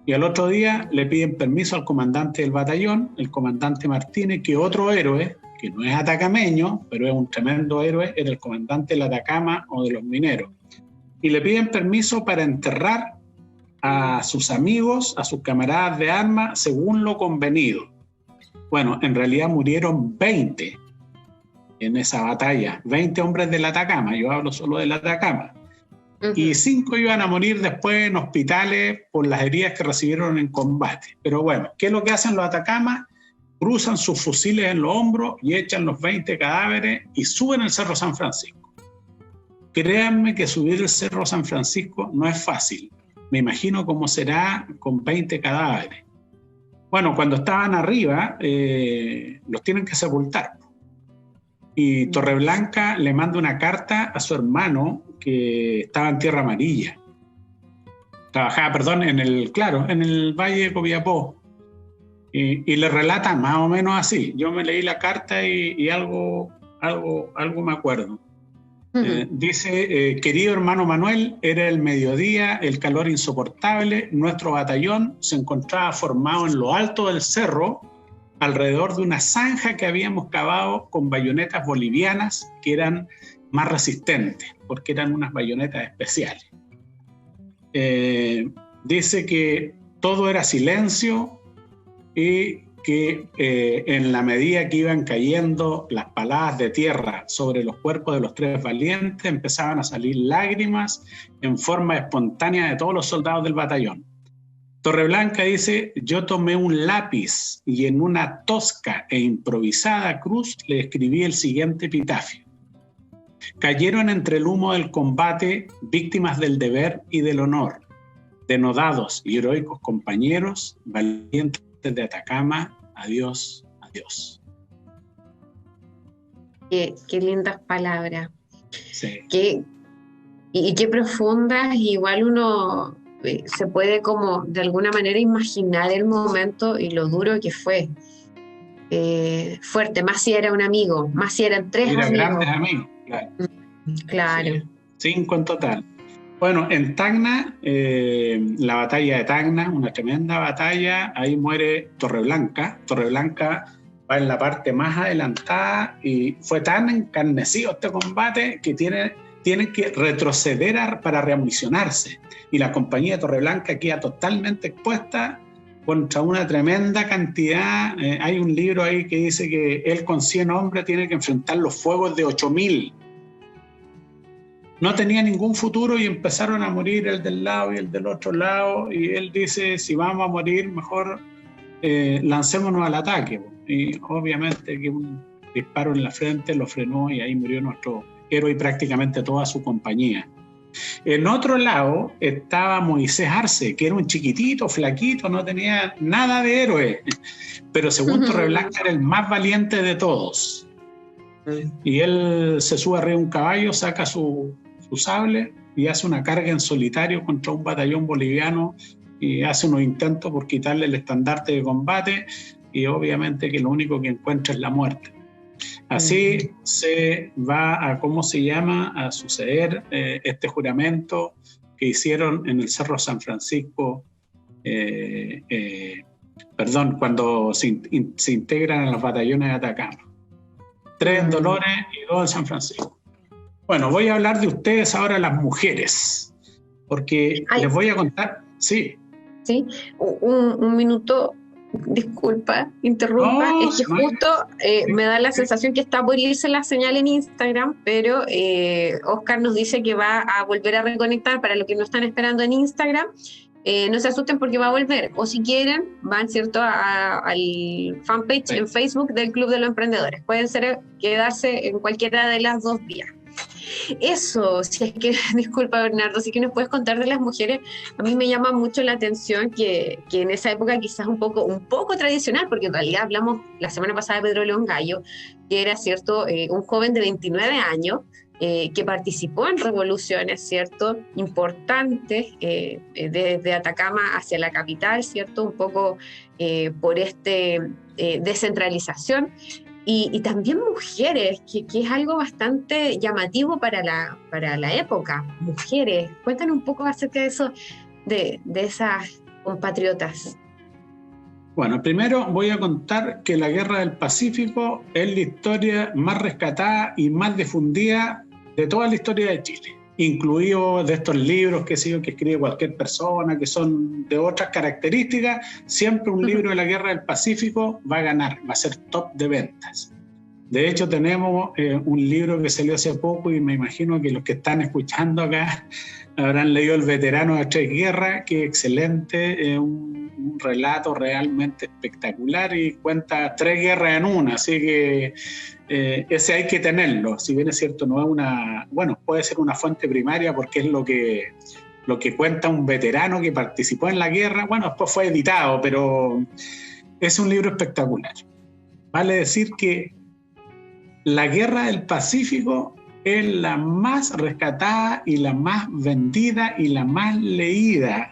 S7: Y al otro día le piden permiso al comandante del batallón, el comandante Martínez, que otro héroe, que no es atacameño, pero es un tremendo héroe, era el comandante del Atacama o de los mineros. Y le piden permiso para enterrar a sus amigos, a sus camaradas de armas, según lo convenido. Bueno, en realidad murieron 20 en esa batalla, 20 hombres del Atacama, yo hablo solo del Atacama. Y 5 iban a morir después en hospitales por las heridas que recibieron en combate. Pero bueno, ¿qué es lo que hacen los Atacamas? Cruzan sus fusiles en los hombros y echan los 20 cadáveres y suben el Cerro San Francisco. Créanme que subir el Cerro San Francisco no es fácil. Me imagino cómo será con 20 cadáveres. Bueno, cuando estaban arriba, los tienen que sepultar. Y Torreblanca le manda una carta a su hermano que estaba en Tierra Amarilla. Trabajaba, en el Valle de Copiapó. Y le relata más o menos así. Yo me leí la carta y algo me acuerdo. Dice, querido hermano Manuel, era el mediodía, el calor insoportable, nuestro batallón se encontraba formado en lo alto del cerro, alrededor de una zanja que habíamos cavado con bayonetas bolivianas que eran más resistentes, porque eran unas bayonetas especiales. Dice que todo era silencio y que en la medida que iban cayendo las paladas de tierra sobre los cuerpos de los 3 valientes, empezaban a salir lágrimas en forma espontánea de todos los soldados del batallón. Torreblanca dice, yo tomé un lápiz y en una tosca e improvisada cruz le escribí el siguiente epitafio. Cayeron entre el humo del combate víctimas del deber y del honor, denodados y heroicos compañeros, valientes de Atacama, adiós, adiós.
S5: Qué lindas palabras.
S7: Sí.
S5: Y qué profundas. Igual uno se puede como de alguna manera imaginar el momento y lo duro que fue. Fuerte, más si era un amigo, más si eran 3 amigos.
S7: Eran grandes amigos, claro.
S5: Claro.
S7: Sí, 5 en total. Bueno, en Tacna, la batalla de Tacna, una tremenda batalla, ahí muere Torreblanca. Torreblanca va en la parte más adelantada y fue tan encarnecido este combate que tienen que retroceder para reamunicionarse. Y la compañía de Torreblanca queda totalmente expuesta contra una tremenda cantidad. Hay un libro ahí que dice que él con 100 hombres tiene que enfrentar los fuegos de 8.000. No tenía ningún futuro y empezaron a morir el del lado y el del otro lado, y él dice, si vamos a morir, mejor lancémonos al ataque. Y obviamente que un disparo en la frente lo frenó y ahí murió nuestro héroe y prácticamente toda su compañía. En otro lado estaba Moisés Arce, que era un chiquitito, flaquito, no tenía nada de héroe, pero según Torreblanca era el más valiente de todos. Y él se sube arriba de un caballo, saca su sable y hace una carga en solitario contra un batallón boliviano y hace unos intentos por quitarle el estandarte de combate, y obviamente que lo único que encuentra es la muerte. Así se va a, ¿cómo se llama?, a suceder este juramento que hicieron en el Cerro San Francisco, cuando se integran a los batallones de Atacama. 3 en Dolores y 2 en San Francisco. Bueno, voy a hablar de ustedes ahora, las mujeres, porque les voy a contar, sí. Sí,
S5: un minuto, disculpa, interrumpa,
S7: No,
S5: es que justo me da la sensación que está por irse la señal en Instagram, pero Oscar nos dice que va a volver a reconectar. Para los que no están esperando en Instagram, no se asusten porque va a volver, o si quieren van, ¿cierto?, al fanpage en Facebook del Club de los Emprendedores. Pueden quedarse en cualquiera de las dos vías. Eso, si es que, disculpa Bernardo, si que nos puedes contar de las mujeres. A mí me llama mucho la atención que en esa época quizás un poco tradicional, porque en realidad hablamos la semana pasada de Pedro León Gallo, que era, ¿cierto?, un joven de 29 años, que participó en revoluciones, ¿cierto?, importantes, desde Atacama hacia la capital, ¿cierto?, un poco por descentralización, y también mujeres, que es algo bastante llamativo para la época. Mujeres, cuéntanos un poco acerca de eso, de esas compatriotas.
S7: Bueno, primero voy a contar que la Guerra del Pacífico es la historia más rescatada y más difundida de toda la historia de Chile, incluido de estos libros que escribe cualquier persona, que son de otras características. Siempre un libro de la Guerra del Pacífico va a ganar, va a ser top de ventas. De hecho, tenemos un libro que salió hace poco, y me imagino que los que están escuchando acá habrán leído El veterano de 3 guerras, que es excelente, un relato realmente espectacular y cuenta 3 guerras en una, así que ese hay que tenerlo. Si bien es cierto, no es puede ser una fuente primaria porque es lo que cuenta un veterano que participó en la guerra. Bueno, después fue editado, pero es un libro espectacular. Vale decir que la Guerra del Pacífico es la más rescatada y la más vendida y la más leída.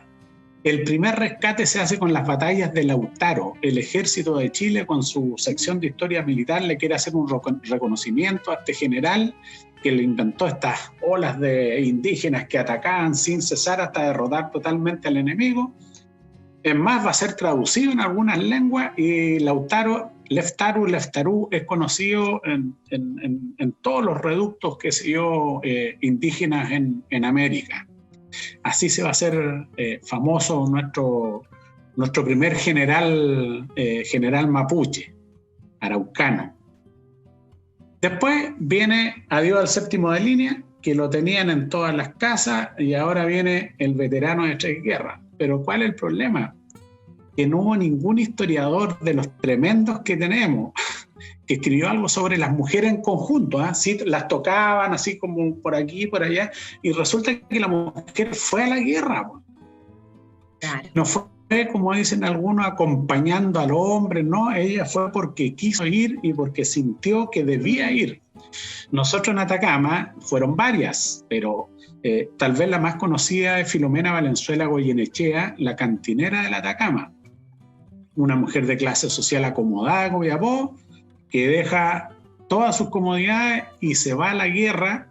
S7: El primer rescate se hace con las batallas de Lautaro. El ejército de Chile, con su sección de historia militar, le quiere hacer un reconocimiento a este general que le inventó estas olas de indígenas que atacaban sin cesar hasta derrotar totalmente al enemigo. Es más, va a ser traducido en algunas lenguas, y Leftaru es conocido en todos los reductos indígenas en América. Así se va a hacer famoso nuestro primer general mapuche, araucano. Después viene Adiós al Séptimo de Línea, que lo tenían en todas las casas, y ahora viene El veterano de 3 guerras. Pero ¿cuál es el problema? Que no hubo ningún historiador de los tremendos que tenemos que escribió algo sobre las mujeres en conjunto, ¿eh? Sí, las tocaban así como por aquí y por allá, y resulta que la mujer fue a la guerra. Claro. No fue, como dicen algunos, acompañando al hombre, no, ella fue porque quiso ir y porque sintió que debía ir. Nosotros en Atacama fueron varias, pero tal vez la más conocida es Filomena Valenzuela Goyenechea, la cantinera del Atacama, una mujer de clase social acomodada, Copiapó, que deja todas sus comodidades y se va a la guerra,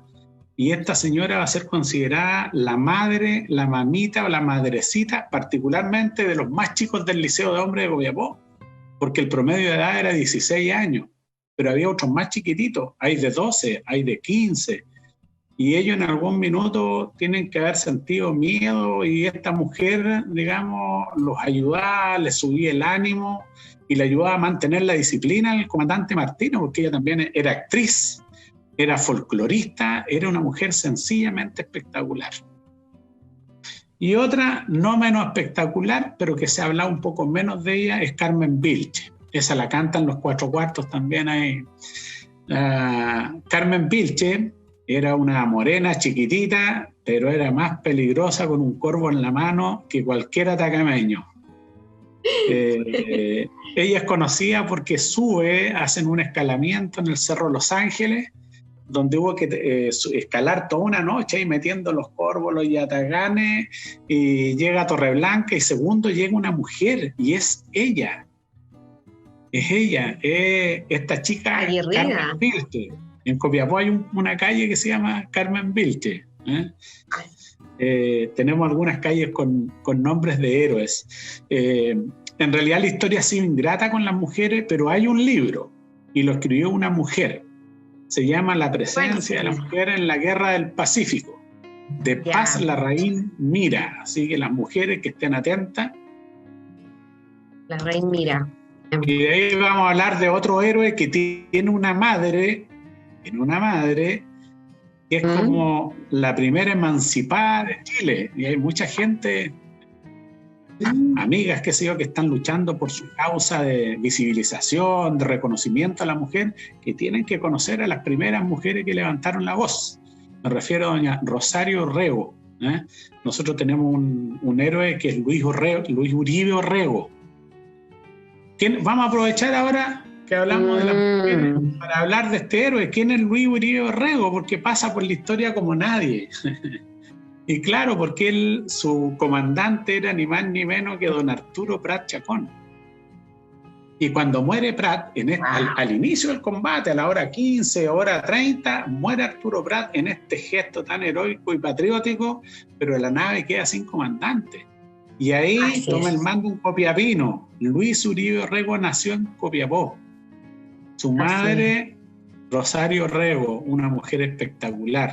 S7: y esta señora va a ser considerada la madre, la mamita o la madrecita, particularmente de los más chicos del Liceo de Hombres de Copiapó, porque el promedio de edad era 16 años, pero había otros más chiquititos, hay de 12, hay de 15, y ellos en algún minuto tienen que haber sentido miedo y esta mujer, digamos, los ayudaba, les subía el ánimo y le ayudaba a mantener la disciplina al comandante Martino, porque ella también era actriz, era folclorista, era una mujer sencillamente espectacular. Y otra no menos espectacular, pero que se habla un poco menos de ella, es Carmen Vilche. Esa la cantan Los Cuatro Cuartos también ahí. Carmen Vilche era una morena chiquitita, pero era más peligrosa con un corvo en la mano que cualquier atacameño. Ella es conocida porque hacen un escalamiento en el Cerro Los Ángeles, donde hubo que escalar toda una noche y metiendo los corvos, los yataganes, y llega a Torreblanca y segundo llega una mujer y es ella. Es ella, esta chica
S5: aguerrida.
S7: Carmen Vilche. En Copiapó hay una calle que se llama Carmen Vilche. Tenemos algunas calles con nombres de héroes. En realidad la historia ha sido ingrata con las mujeres, pero hay un libro y lo escribió una mujer. Se llama La presencia de la mujer en la guerra del Pacífico, de Paz Larraín Mira. Así que las mujeres que estén atentas.
S5: Larraín Mira.
S7: Y de ahí vamos a hablar de otro héroe que tiene una madre que es como la primera emancipada de Chile. Y hay mucha gente, amigas, qué sé yo, que están luchando por su causa de visibilización, de reconocimiento a la mujer, que tienen que conocer a las primeras mujeres que levantaron la voz. Me refiero a doña Rosario Rego. Nosotros tenemos un héroe que es Luis Uribe Orrego. Vamos a aprovechar ahora que hablamos de las mujeres para hablar de este héroe. ¿Quién es Luis Uribe Orrego? Porque pasa por la historia como nadie. Y claro, porque su comandante era ni más ni menos que don Arturo Prat Chacón. Y cuando muere Prat, al inicio del combate, a la hora 15, hora 30, muere Arturo Prat en este gesto tan heroico y patriótico, pero la nave queda sin comandante. Y ahí toma el mando un copiapino. Luis Uribe Orrego nació en Copiapó. Su madre, Rosario Orrego, una mujer espectacular.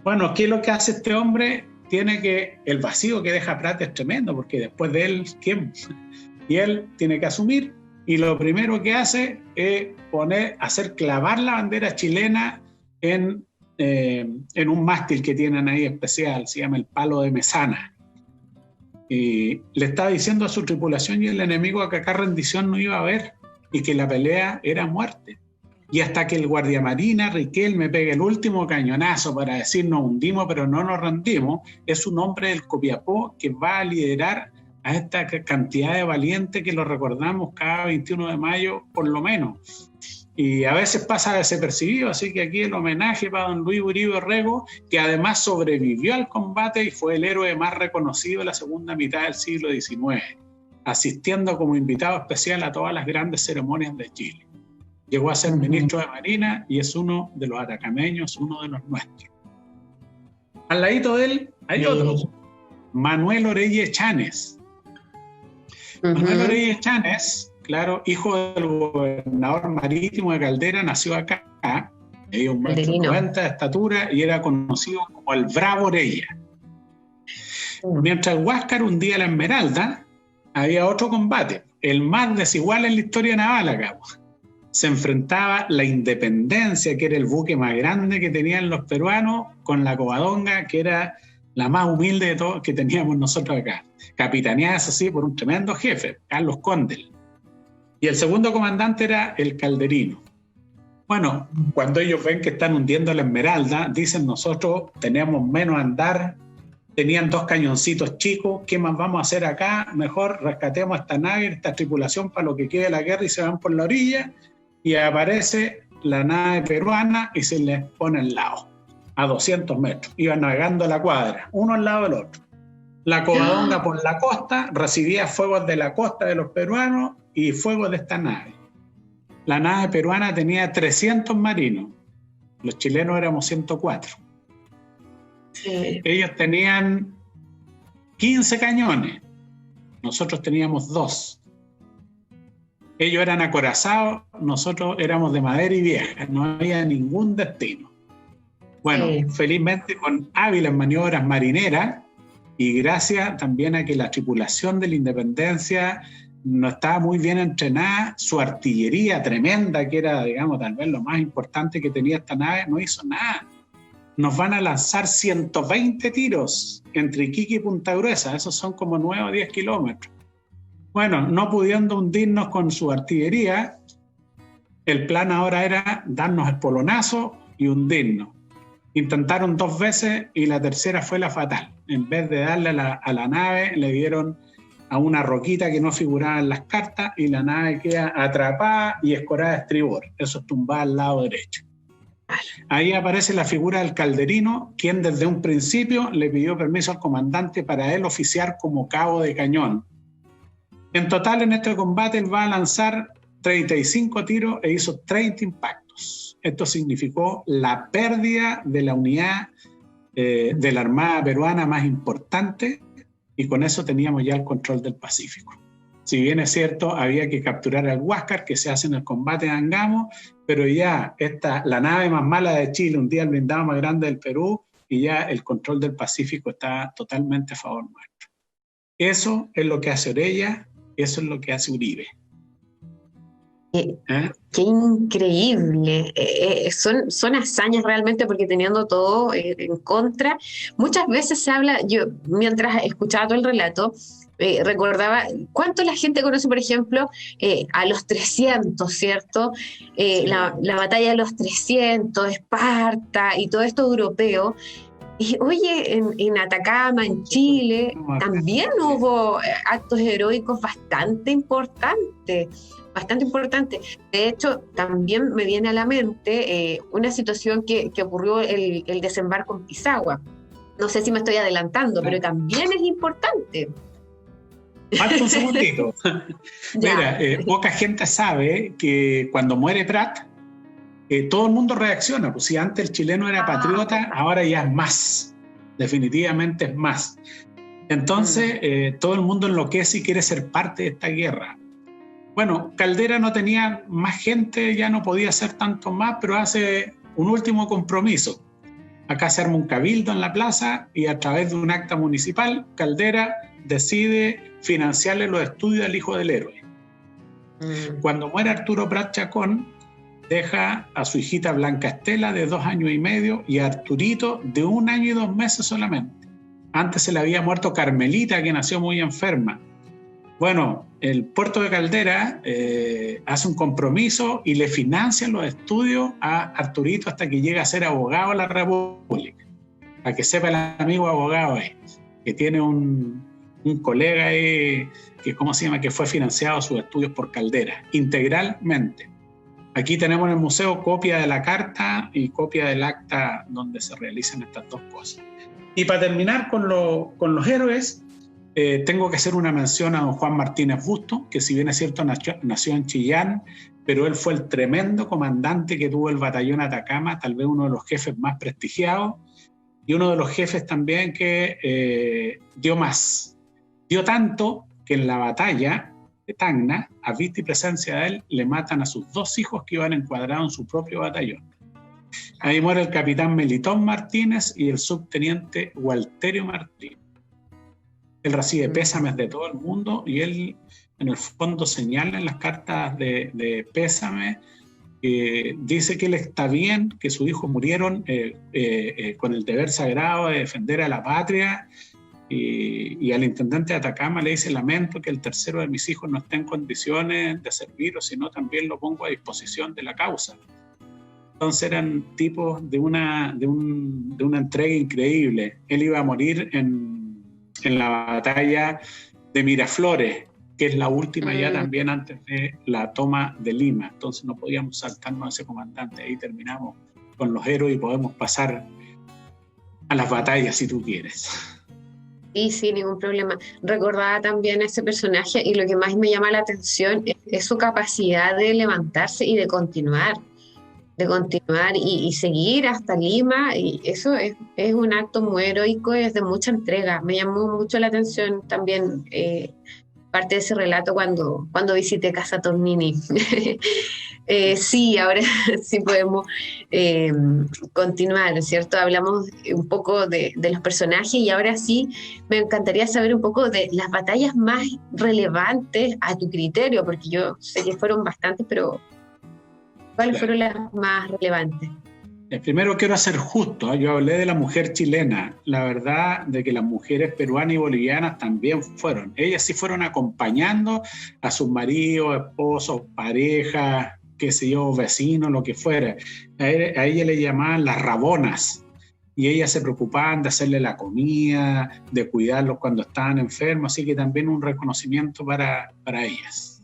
S7: Bueno, ¿qué es lo que hace este hombre? El vacío que deja Prat es tremendo, porque después de él, ¿quién? Y él tiene que asumir, y lo primero que hace es hacer clavar la bandera chilena en un mástil que tienen ahí especial, se llama el Palo de Mesana. Y le estaba diciendo a su tripulación y el enemigo que acá rendición no iba a haber, y que la pelea era muerte. Y hasta que el guardiamarina Riquelme pegue el último cañonazo para decir nos hundimos pero no nos rendimos, es un hombre del Copiapó que va a liderar a esta cantidad de valientes que lo recordamos cada 21 de mayo por lo menos. Y a veces pasa desapercibido, así que aquí el homenaje para don Luis Uribe Orrego, que además sobrevivió al combate y fue el héroe más reconocido de la segunda mitad del siglo XIX, asistiendo como invitado especial a todas las grandes ceremonias de Chile. Llegó a ser ministro de Marina y es uno de los atacameños, uno de los nuestros. Al ladito de él hay otro, Manuel Orelle Chanes. Manuel Orelle Chanes, claro, hijo del gobernador marítimo de Caldera, nació acá, medía 1,90 m de estatura y era conocido como el Bravo Orella. Mientras Huáscar hundía la Esmeralda, había otro combate, el más desigual en la historia naval acá. Se enfrentaba la Independencia, que era el buque más grande que tenían los peruanos, con la Covadonga, que era la más humilde de todos que teníamos nosotros acá. Capitaneada, eso sí, por un tremendo jefe, Carlos Condel. Y el segundo comandante era el Calderino. Bueno, cuando ellos ven que están hundiendo la Esmeralda, dicen nosotros tenemos menos andar, tenían 2 cañoncitos chicos, ¿qué más vamos a hacer acá? Mejor rescatemos esta nave, esta tripulación para lo que quede de la guerra y se van por la orilla. Y aparece la nave peruana y se les pone al lado, a 200 metros. Iban navegando a la cuadra, uno al lado del otro. La Covadonga por la costa recibía fuegos de la costa de los peruanos y fuegos de esta nave. La nave peruana tenía 300 marinos, los chilenos éramos 104. Sí. Ellos tenían 15 cañones, nosotros teníamos 2. Ellos eran acorazados, nosotros éramos de madera y vieja, no había ningún destino. Bueno,
S5: Sí.
S7: felizmente con hábiles maniobras marineras y gracias también a que la tripulación de la Independencia no estaba muy bien entrenada, su artillería tremenda, que era, digamos, tal vez lo más importante que tenía esta nave, no hizo nada. Nos van a lanzar 120 tiros entre Iquique y Punta Gruesa, esos son como 9 o 10 kilómetros. Bueno, no pudiendo hundirnos con su artillería, el plan ahora era darnos el polonazo y hundirnos. Intentaron 2 veces y la tercera fue la fatal. En vez de darle a la nave, le dieron a una roquita que no figuraba en las cartas y la nave queda atrapada y escorada a estribor. Eso es tumbada al lado derecho. Ahí aparece la figura del calderino, quien desde un principio le pidió permiso al comandante para él oficiar como cabo de cañón. En total, en este combate, él va a lanzar 35 tiros e hizo 30 impactos. Esto significó la pérdida de la unidad de la Armada peruana más importante y con eso teníamos ya el control del Pacífico. Si bien es cierto, había que capturar al Huáscar, que se hace en el combate de Angamo, pero ya la nave más mala de Chile, un día el blindado más grande del Perú, y ya el control del Pacífico está totalmente a favor nuestro. Eso es lo que hace Orella, eso es lo que hace Uribe.
S5: Qué increíble. Son hazañas realmente porque teniendo todo en contra, muchas veces se habla, yo mientras escuchaba todo el relato, recordaba cuánto la gente conoce, por ejemplo, a los 300, ¿cierto? La batalla de los 300, Esparta y todo esto europeo. Y oye, en Atacama, en Chile, también hubo actos heroicos bastante importantes. De hecho, también me viene a la mente una situación que ocurrió el desembarco en Pisagua. No sé si me estoy adelantando, pero también es importante.
S7: Falta un segundito. Mira, poca gente sabe que cuando muere Prat, todo el mundo reacciona. Pues si antes el chileno era patriota, ahora ya es más. Definitivamente es más. Entonces, todo el mundo enloquece y quiere ser parte de esta guerra. Bueno, Caldera no tenía más gente, ya no podía hacer tanto más, pero hace un último compromiso. Acá se arma un cabildo en la plaza y a través de un acta municipal, Caldera decide financiarle los estudios al hijo del héroe. Cuando muere Arturo Prat Chacón, deja a su hijita Blanca Estela de 2 años y medio y a Arturito de 1 año y 2 meses solamente. Antes se le había muerto Carmelita, que nació muy enferma. Bueno, el puerto de Caldera hace un compromiso y le financian los estudios a Arturito hasta que llega a ser abogado de la República. Para que sepa el amigo abogado que tiene un colega que fue financiado sus estudios por Caldera, integralmente. Aquí tenemos en el museo copia de la carta y copia del acta donde se realizan estas 2 cosas. Y para terminar con los héroes, tengo que hacer una mención a don Juan Martínez Busto, que si bien es cierto nació en Chillán, pero él fue el tremendo comandante que tuvo el batallón Atacama, tal vez uno de los jefes más prestigiados, y uno de los jefes también que dio más. Dio tanto que en la batalla de Tacna, a vista y presencia de él, le matan a sus 2 hijos que iban encuadrados en su propio batallón. Ahí muere el capitán Melitón Martínez y el subteniente Walterio Martínez. Él recibe pésames de todo el mundo y él en el fondo señala en las cartas de pésame, dice que él está bien, que sus hijos murieron con el deber sagrado de defender a la patria y al intendente de Atacama le dice: lamento que el tercero de mis hijos no esté en condiciones de serviros, sino también lo pongo a disposición de la causa. Entonces eran tipos de una entrega increíble. Él iba a morir en la batalla de Miraflores, que es la última ya también antes de la toma de Lima. Entonces no podíamos saltarnos a ese comandante. Ahí terminamos con los héroes y podemos pasar a las batallas si tú quieres.
S5: Sí, sin ningún problema. Recordaba también a ese personaje y lo que más me llama la atención es su capacidad de levantarse y de continuar y seguir hasta Lima, y eso es un acto muy heroico y es de mucha entrega. Me llamó mucho la atención también parte de ese relato cuando visité Casa Tornini. Sí, ahora sí podemos continuar, ¿cierto? Hablamos un poco de los personajes y ahora sí me encantaría saber un poco de las batallas más relevantes a tu criterio, porque yo sé que fueron bastantes, pero ¿cuáles fueron las más relevantes?
S7: Primero quiero ser justo, yo hablé de la mujer chilena, la verdad de que las mujeres peruanas y bolivianas también fueron, ellas sí fueron acompañando a sus maridos, esposos, parejas, qué sé yo, vecinos, lo que fuera. A ella le llamaban las rabonas y ellas se preocupaban de hacerle la comida, de cuidarlos cuando estaban enfermos, así que también un reconocimiento para ellas.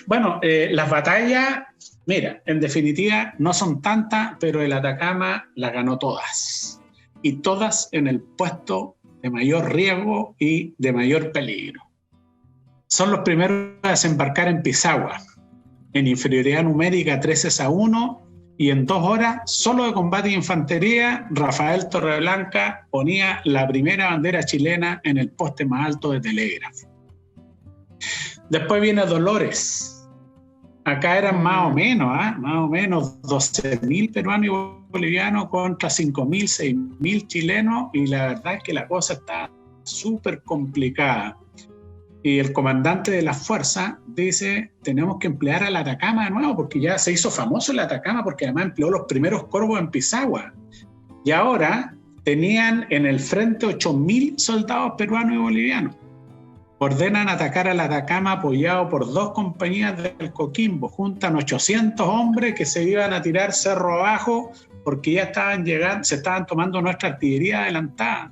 S7: Bueno, las batallas, mira, en definitiva no son tantas, pero el Atacama las ganó todas. Y todas en el puesto de mayor riesgo y de mayor peligro. Son los primeros a desembarcar en Pisagua, en inferioridad numérica 13-1, y en 2 horas, solo de combate y infantería, Rafael Torreblanca ponía la primera bandera chilena en el poste más alto de telégrafo. Después viene Dolores. Acá eran más o menos 12.000 peruanos y bolivianos contra 5.000, 6.000 chilenos, y la verdad es que la cosa está súper complicada. Y el comandante de las fuerzas dice, tenemos que emplear al Atacama de nuevo, porque ya se hizo famoso el Atacama, porque además empleó los primeros corvos en Pisagua. Y ahora tenían en el frente 8.000 soldados peruanos y bolivianos. Ordenan atacar al Atacama apoyado por 2 compañías del Coquimbo. Juntan 800 hombres que se iban a tirar cerro abajo porque ya estaban llegando, se estaban tomando nuestra artillería adelantada.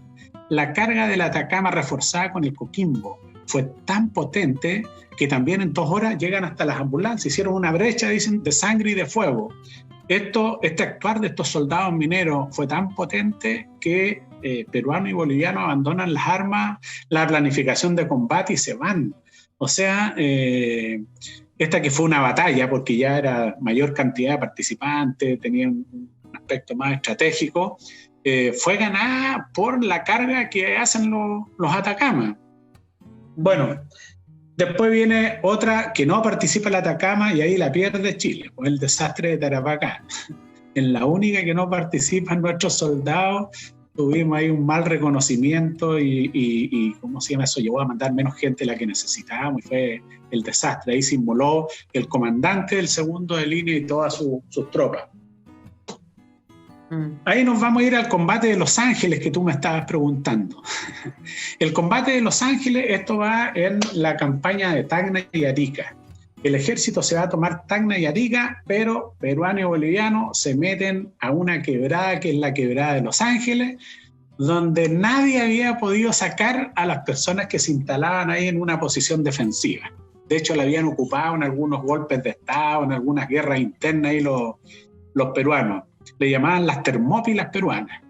S7: La carga del Atacama reforzada con el Coquimbo fue tan potente que también en 2 horas llegan hasta las ambulancias. Hicieron una brecha, dicen, de sangre y de fuego. Este actuar de estos soldados mineros fue tan potente que peruanos y bolivianos abandonan las armas, la planificación de combate y se van. O sea, esta que fue una batalla, porque ya era mayor cantidad de participantes, tenía un aspecto más estratégico, fue ganada por la carga que hacen los Atacamas. Bueno, después viene otra que no participa en el Atacama y ahí la pierde Chile, pues el desastre de Tarapacá. En la única que no participan nuestros soldados, tuvimos ahí un mal reconocimiento y ¿cómo se llama eso? Llevó a mandar menos gente de la que necesitábamos y fue el desastre. Ahí se inmoló el comandante del segundo de línea y todas sus tropas. Ahí nos vamos a ir al combate de Los Ángeles que tú me estabas preguntando. El combate de Los Ángeles, esto va en la campaña de Tacna y Arica. El ejército se va a tomar Tacna y Arica, pero peruanos y bolivianos se meten a una quebrada que es la quebrada de Los Ángeles, donde nadie había podido sacar a las personas que se instalaban ahí en una posición defensiva. De hecho, la habían ocupado en algunos golpes de Estado, en algunas guerras internas ahí los peruanos. Le llamaban las Termópilas peruanas.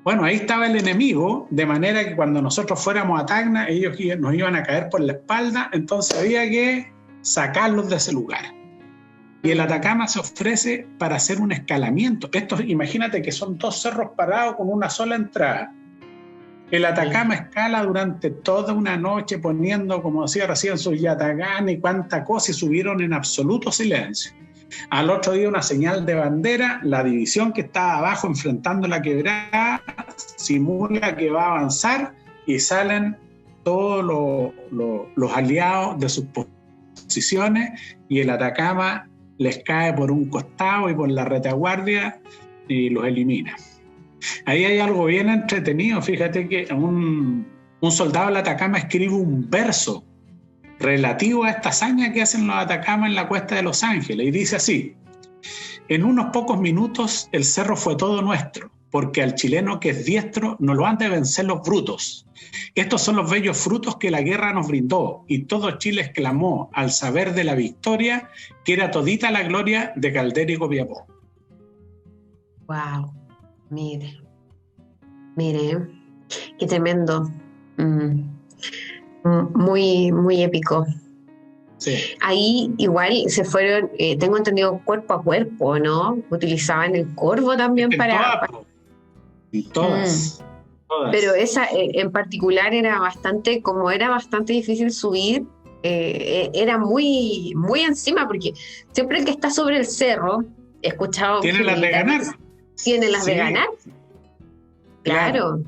S7: Bueno, ahí estaba el enemigo, de manera que cuando nosotros fuéramos a Tacna, ellos nos iban a caer por la espalda, entonces había que sacarlos de ese lugar. Y el Atacama se ofrece para hacer un escalamiento. Esto, imagínate que son 2 cerros parados con una sola entrada. El Atacama escala durante toda una noche poniendo, como decía recién, sus yatagán y cuánta cosa, y subieron en absoluto silencio. Al otro día una señal de bandera, la división que estaba abajo enfrentando la quebrada simula que va a avanzar y salen todos los aliados de sus posiciones y el Atacama les cae por un costado y por la retaguardia y los elimina. Ahí hay algo bien entretenido, fíjate que un soldado del Atacama escribe un verso relativo a esta hazaña que hacen los Atacama en la cuesta de Los Ángeles y dice así: en unos pocos minutos el cerro fue todo nuestro, porque al chileno que es diestro no lo han de vencer los brutos. Estos son los bellos frutos que la guerra nos brindó y todo Chile exclamó al saber de la victoria que era todita la gloria de Caldera y Copiapó.
S5: Wow, mire, qué tremendo. Muy, muy épico.
S7: Sí.
S5: Ahí igual se fueron, tengo entendido, cuerpo a cuerpo, ¿no? Utilizaban el corvo también
S7: En todas. Todas.
S5: Pero esa en particular era bastante difícil subir, era muy, muy encima, porque siempre el que está sobre el cerro, he escuchado
S7: Tiene las de ganar.
S5: Tiene las de
S7: Sí.
S5: ganar. Claro.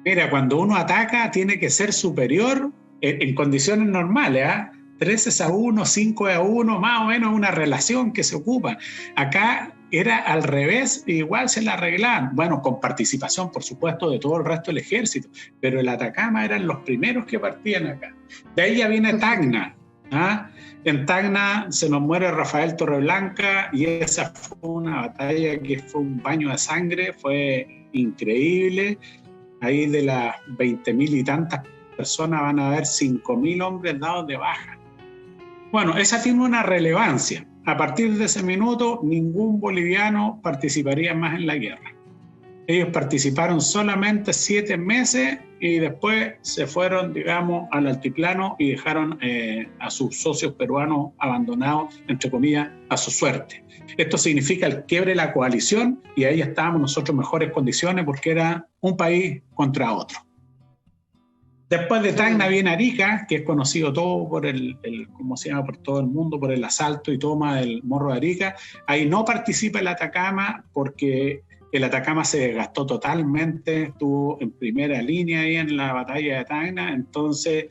S7: Mira, cuando uno ataca tiene que ser superior en condiciones normales, ¿ah? 13-1, 5-1, más o menos una relación que se ocupa. Acá era al revés, igual se la arreglaban. Bueno, con participación, por supuesto, de todo el resto del ejército, pero el Atacama eran los primeros que partían acá. De ahí ya viene Tacna, ¿ah? En Tacna se nos muere Rafael Torreblanca y esa fue una batalla que fue un baño de sangre, fue increíble. Ahí de las 20.000 y tantas personas van a haber 5.000 hombres dados de baja. Bueno, esa tiene una relevancia. A partir de ese minuto, ningún boliviano participaría más en la guerra. Ellos participaron solamente 7 meses y después se fueron, digamos, al altiplano y dejaron a sus socios peruanos abandonados, entre comillas, a su suerte. Esto significa el quiebre de la coalición y ahí estábamos nosotros en mejores condiciones porque era un país contra otro. Después de Tacna viene Arica, que es conocido todo por ¿cómo se llama? Por todo el mundo, por el asalto y toma del Morro de Arica. Ahí no participa el Atacama porque el Atacama se desgastó totalmente, estuvo en primera línea ahí en la batalla de Tacna, entonces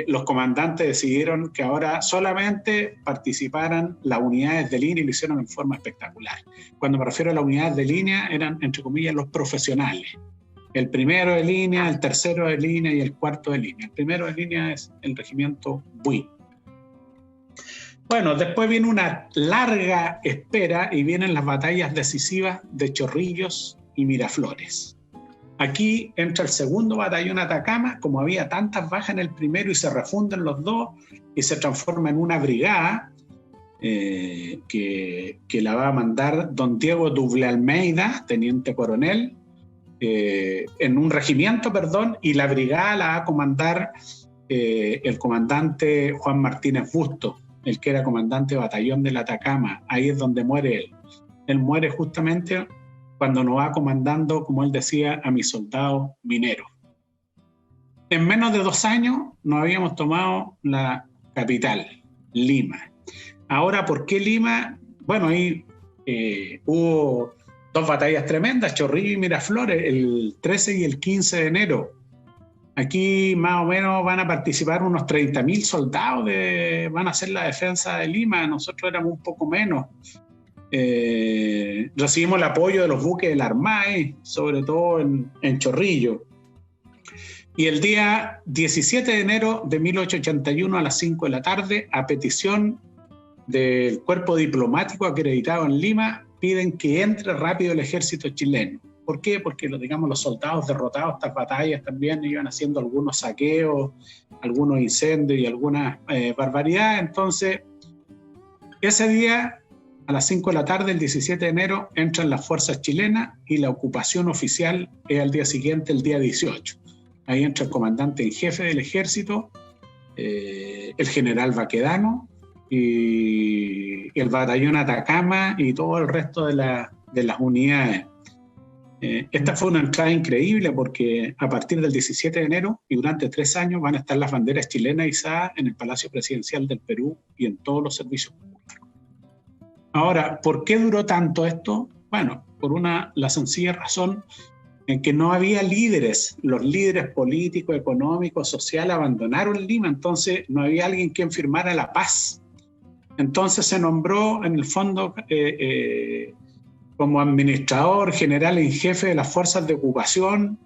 S7: los comandantes decidieron que ahora solamente participaran las unidades de línea y lo hicieron en forma espectacular. Cuando me refiero a las unidades de línea, eran, entre comillas, los profesionales. El primero de línea, el tercero de línea y el cuarto de línea. El primero de línea es el regimiento Buin. Bueno, después viene una larga espera y vienen las batallas decisivas de Chorrillos y Miraflores. Aquí entra el segundo batallón Atacama, como había tantas bajas en el primero y se refunden los dos y se transforma en una brigada que la va a mandar don Diego Duble Almeida, teniente coronel, en un regimiento, y la brigada la va a comandar el comandante Juan Martínez Busto, el que era comandante de batallón del Atacama. Ahí es donde muere él. Él muere justamente cuando nos va comandando, como él decía, a mis soldados mineros. En menos de 2 años nos habíamos tomado la capital, Lima. Ahora, ¿por qué Lima? Bueno, ahí hubo 2 batallas tremendas, Chorrillos y Miraflores, el 13 y el 15 de enero. Aquí más o menos van a participar unos 30.000 soldados, van a hacer la defensa de Lima. Nosotros éramos un poco menos. Recibimos el apoyo de los buques de la Armada, sobre todo en Chorrillos. Y el día 17 de enero de 1881 a las 5 de la tarde, a petición del cuerpo diplomático acreditado en Lima, piden que entre rápido el ejército chileno. ¿Por qué? Porque los soldados derrotados estas batallas también iban haciendo algunos saqueos, algunos incendios y algunas barbaridades. Entonces, ese día, a las 5 de la tarde, el 17 de enero, entran las fuerzas chilenas y la ocupación oficial es al día siguiente, el día 18. Ahí entra el comandante en jefe del ejército, el general Baquedano, y el batallón Atacama y todo el resto de las unidades. Esta fue una entrada increíble porque a partir del 17 de enero y durante 3 años van a estar las banderas chilenas izadas en el Palacio Presidencial del Perú y en todos los servicios públicos. Ahora, ¿por qué duró tanto esto? Bueno, por la sencilla razón en que no había líderes. Los líderes políticos, económicos, sociales abandonaron Lima, entonces no había alguien quien firmara la paz. Entonces se nombró en el fondo como administrador general en jefe de las fuerzas de ocupación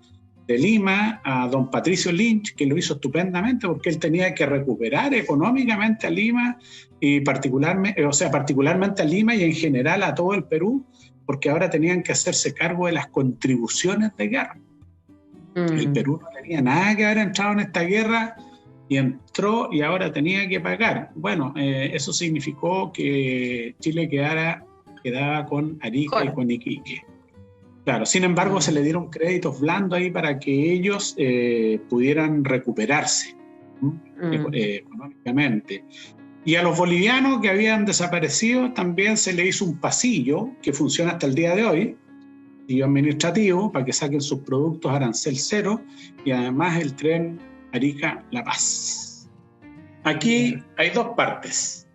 S7: de Lima a don Patricio Lynch, que lo hizo estupendamente porque él tenía que recuperar económicamente a Lima y particularmente a Lima y en general a todo el Perú, porque ahora tenían que hacerse cargo de las contribuciones de guerra. El Perú no tenía nada que haber entrado en esta guerra y entró y ahora tenía que pagar. Bueno, eso significó que Chile quedaba con Arica y con Iquique. Claro, sin embargo, se le dieron créditos blandos ahí para que ellos pudieran recuperarse económicamente. Y a los bolivianos que habían desaparecido también se le hizo un pasillo que funciona hasta el día de hoy, y administrativo para que saquen sus productos arancel cero, y además el tren Arica-La Paz. Aquí hay dos partes.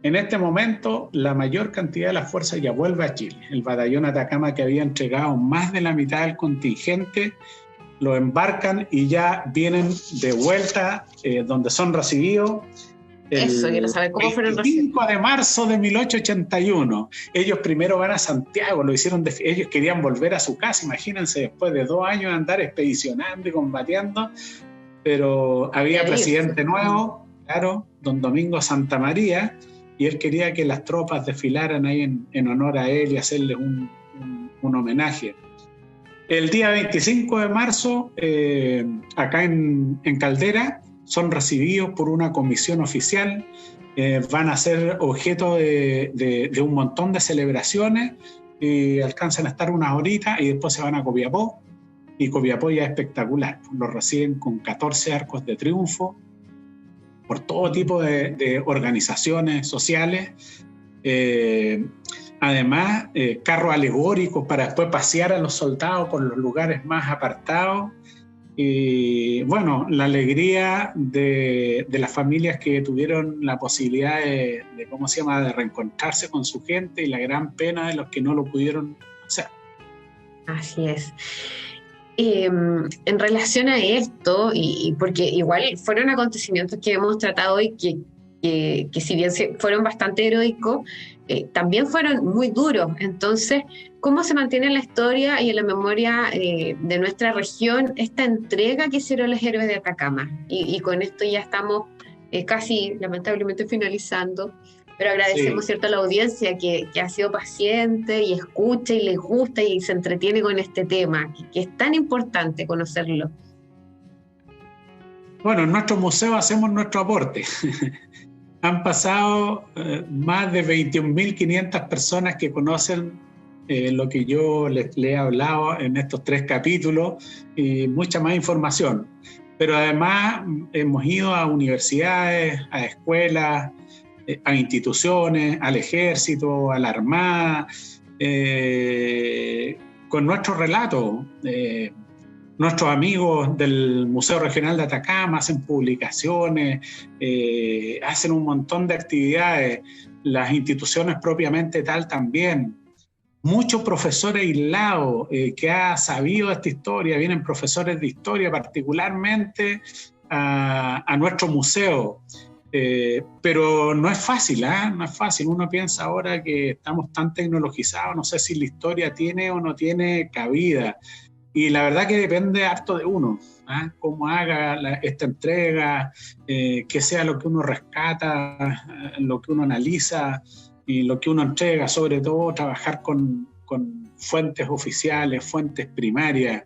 S7: En este momento, la mayor cantidad de las fuerzas ya vuelve a Chile. El batallón Atacama, que había entregado más de la mitad del contingente, lo embarcan y ya vienen de vuelta donde son recibidos.
S5: Eso, quiero saber cómo fueron recibidos.
S7: El 5 de marzo de 1881. Ellos primero van a Santiago, ellos querían volver a su casa, imagínense, después de 2 años de andar expedicionando y combatiendo, pero había presidente nuevo, claro, don Domingo Santamaría, y él quería que las tropas desfilaran ahí en honor a él y hacerles un homenaje. El día 25 de marzo, acá en Caldera, son recibidos por una comisión oficial, van a ser objeto de un montón de celebraciones, y alcanzan a estar unas horitas y después se van a Copiapó, y Copiapó ya es espectacular, los reciben con 14 arcos de triunfo, por todo tipo de organizaciones sociales, además carros alegóricos para después pasear a los soldados por los lugares más apartados, y bueno, la alegría de las familias que tuvieron la posibilidad de reencontrarse con su gente, y la gran pena de los que no lo pudieron hacer.
S5: Así es. En relación a esto, y porque igual fueron acontecimientos que hemos tratado hoy que si bien fueron bastante heroicos, también fueron muy duros. Entonces, ¿cómo se mantiene en la historia y en la memoria de nuestra región esta entrega que hicieron los héroes de Atacama? Y con esto ya estamos casi, lamentablemente, finalizando. Pero agradecemos, ¿cierto?, a la audiencia que ha sido paciente y escucha y les gusta y se entretiene con este tema, que es tan importante conocerlo.
S7: Bueno, en nuestro museo hacemos nuestro aporte. Han pasado más de 21.500 personas que conocen lo que yo les he hablado en estos 3 capítulos, y mucha más información. Pero además hemos ido a universidades, a escuelas, a instituciones, al ejército, a la armada, con nuestro relato. Nuestros amigos del Museo Regional de Atacama hacen publicaciones, hacen un montón de actividades, las instituciones propiamente tal también. Muchos profesores aislados que han sabido esta historia, vienen profesores de historia particularmente a nuestro museo. Pero no es fácil, no es fácil. Uno piensa ahora que estamos tan tecnologizados, no sé si la historia tiene o no tiene cabida. Y la verdad que depende harto de uno, cómo haga esta entrega, que sea lo que uno rescata, lo que uno analiza y lo que uno entrega, sobre todo trabajar con fuentes oficiales, fuentes primarias.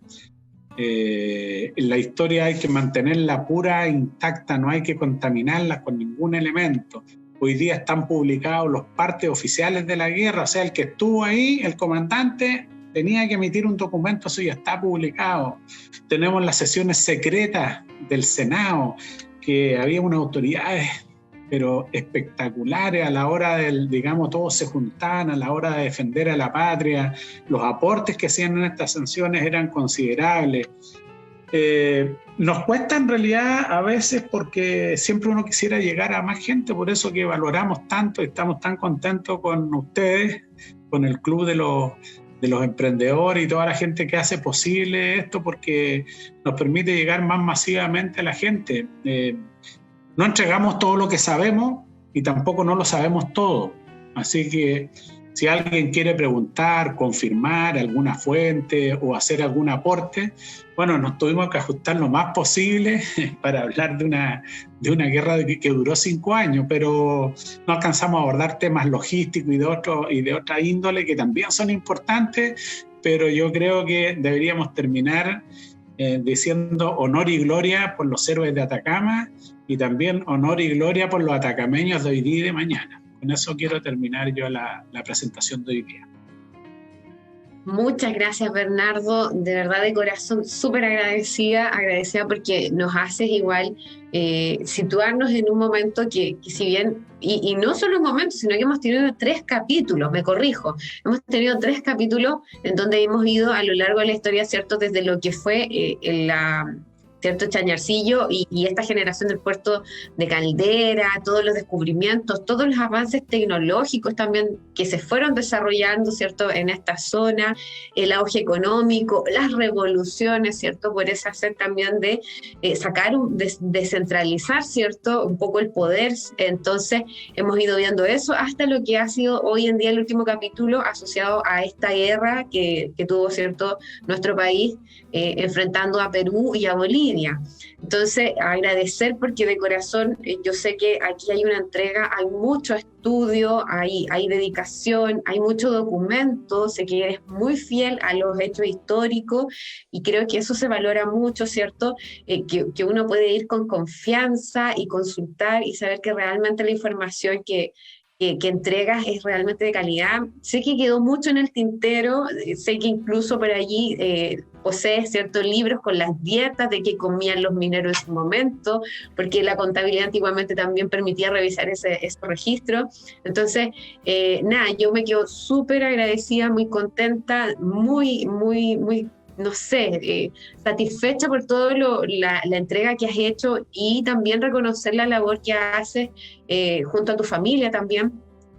S7: La historia hay que mantenerla pura, intacta, no hay que contaminarla con ningún elemento. Hoy día están publicados los partes oficiales de la guerra, o sea, el que estuvo ahí, el comandante, tenía que emitir un documento, eso ya está publicado. Tenemos las sesiones secretas del Senado, que había unas autoridades, pero espectaculares a la hora del, digamos, todos se juntaban a la hora de defender a la patria. Los aportes que hacían en estas sanciones eran considerables. Nos cuesta en realidad a veces porque siempre uno quisiera llegar a más gente, por eso que valoramos tanto y estamos tan contentos con ustedes, con el Club de los emprendedores y toda la gente que hace posible esto, porque nos permite llegar más masivamente a la gente. No entregamos todo lo que sabemos y tampoco no lo sabemos todo. Así que si alguien quiere preguntar, confirmar alguna fuente o hacer algún aporte, bueno, nos tuvimos que ajustar lo más posible para hablar de una guerra que duró 5 años, pero no alcanzamos a abordar temas logísticos y de otra índole que también son importantes, pero yo creo que deberíamos terminar diciendo honor y gloria por los héroes de Atacama y también honor y gloria por los atacameños de hoy día y de mañana. Con eso quiero terminar yo la presentación de hoy día.
S5: Muchas gracias, Bernardo, de verdad de corazón, súper agradecida porque nos haces igual situarnos en un momento que si bien, y no solo un momento, sino que hemos tenido 3 capítulos, me corrijo, hemos tenido 3 capítulos en donde hemos ido a lo largo de la historia, ¿cierto? Desde lo que fue ¿cierto? Chañarcillo y esta generación del puerto de Caldera, todos los descubrimientos, todos los avances tecnológicos también que se fueron desarrollando, ¿cierto? En esta zona, el auge económico, las revoluciones, ¿cierto? Por ese hacer también de descentralizar, ¿cierto? Un poco el poder. Entonces hemos ido viendo eso hasta lo que ha sido hoy en día el último capítulo asociado a esta guerra que tuvo, ¿cierto? Nuestro país enfrentando a Perú y a Bolivia. Entonces, agradecer porque de corazón yo sé que aquí hay una entrega, hay mucho estudio, hay dedicación, hay mucho documento, sé que eres muy fiel a los hechos históricos y creo que eso se valora mucho, ¿cierto? Que uno puede ir con confianza y consultar y saber que realmente la información que entregas es realmente de calidad. Sé que quedó mucho en el tintero, sé que incluso por allí posees ciertos libros con las dietas de que comían los mineros en su momento, porque la contabilidad antiguamente también permitía revisar ese registro. Entonces, nada, yo me quedo súper agradecida, muy contenta, muy no sé, satisfecha por toda la entrega que has hecho y también reconocer la labor que haces junto a tu familia también,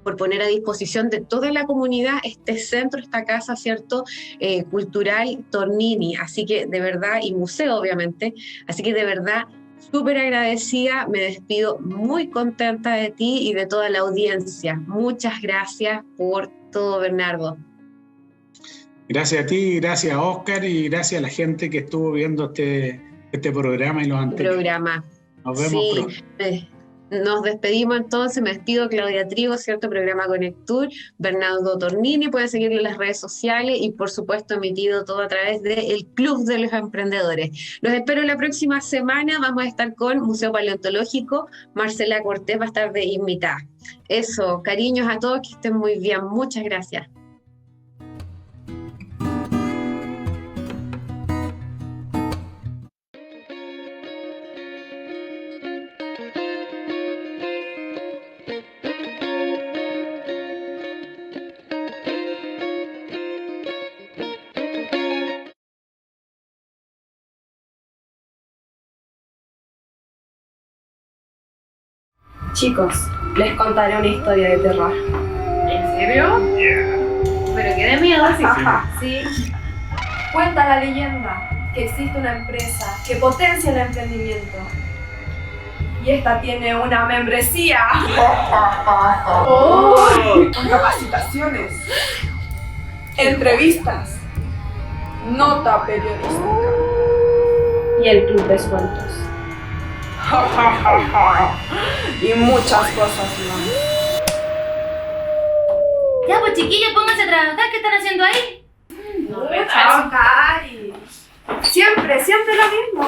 S5: por poner a disposición de toda la comunidad este centro, esta casa, ¿cierto? Cultural Tornini, así que de verdad, y museo obviamente, así que de verdad, súper agradecida, me despido muy contenta de ti y de toda la audiencia. Muchas gracias por todo, Bernardo.
S7: Gracias a ti, gracias a Oscar y gracias a la gente que estuvo viendo este programa y los anteriores. Nos vemos pronto.
S5: Nos despedimos entonces, me despido Claudia Trigo, ¿cierto? Programa Conectur, Bernardo Tornini, pueden seguirlo en las redes sociales y por supuesto emitido todo a través del Club de los Emprendedores. Los espero la próxima semana, vamos a estar con Museo Paleontológico, Marcela Cortés va a estar de invitada. Eso, cariños a todos, que estén muy bien, muchas gracias.
S8: Chicos, les contaré una historia de terror.
S9: ¿En serio? Pero qué de miedo, sí.
S8: Cuenta la leyenda que existe una empresa que potencia el emprendimiento. Y esta tiene una membresía. Con capacitaciones, entrevistas, nota periodística y el club de sueltos. Y muchas cosas más.
S9: Ya pues chiquillos, pónganse a trabajar, ¿qué están haciendo ahí?
S8: Trabajar y siempre lo mismo.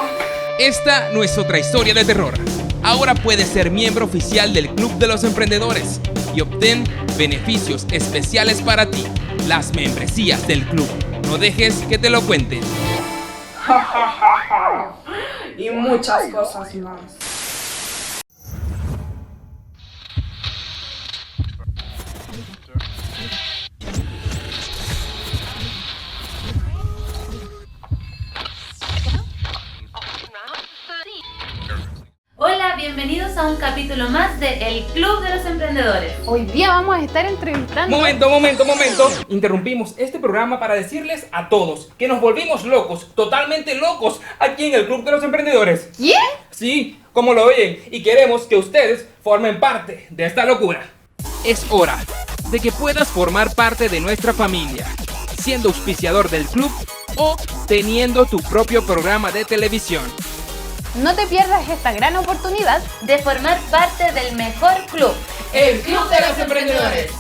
S10: Esta no es otra historia de terror. Ahora puedes ser miembro oficial del Club de los Emprendedores y obtén beneficios especiales para ti. Las membresías del club. No dejes que te lo cuenten.
S8: Y muchas cosas más.
S9: Hola, bienvenidos a un capítulo más de El Club de los Emprendedores.
S11: Hoy día vamos a estar entrevistando...
S1: Momento. Interrumpimos este programa para decirles a todos que nos volvimos locos, totalmente locos, aquí en el Club de los Emprendedores.
S11: ¿Qué?
S1: Sí, como lo oyen, y queremos que ustedes formen parte de esta locura.
S10: Es hora de que puedas formar parte de nuestra familia, siendo auspiciador del club o teniendo tu propio programa de televisión.
S11: No te pierdas esta gran oportunidad
S9: de formar parte del mejor club,
S1: el Club de los Emprendedores.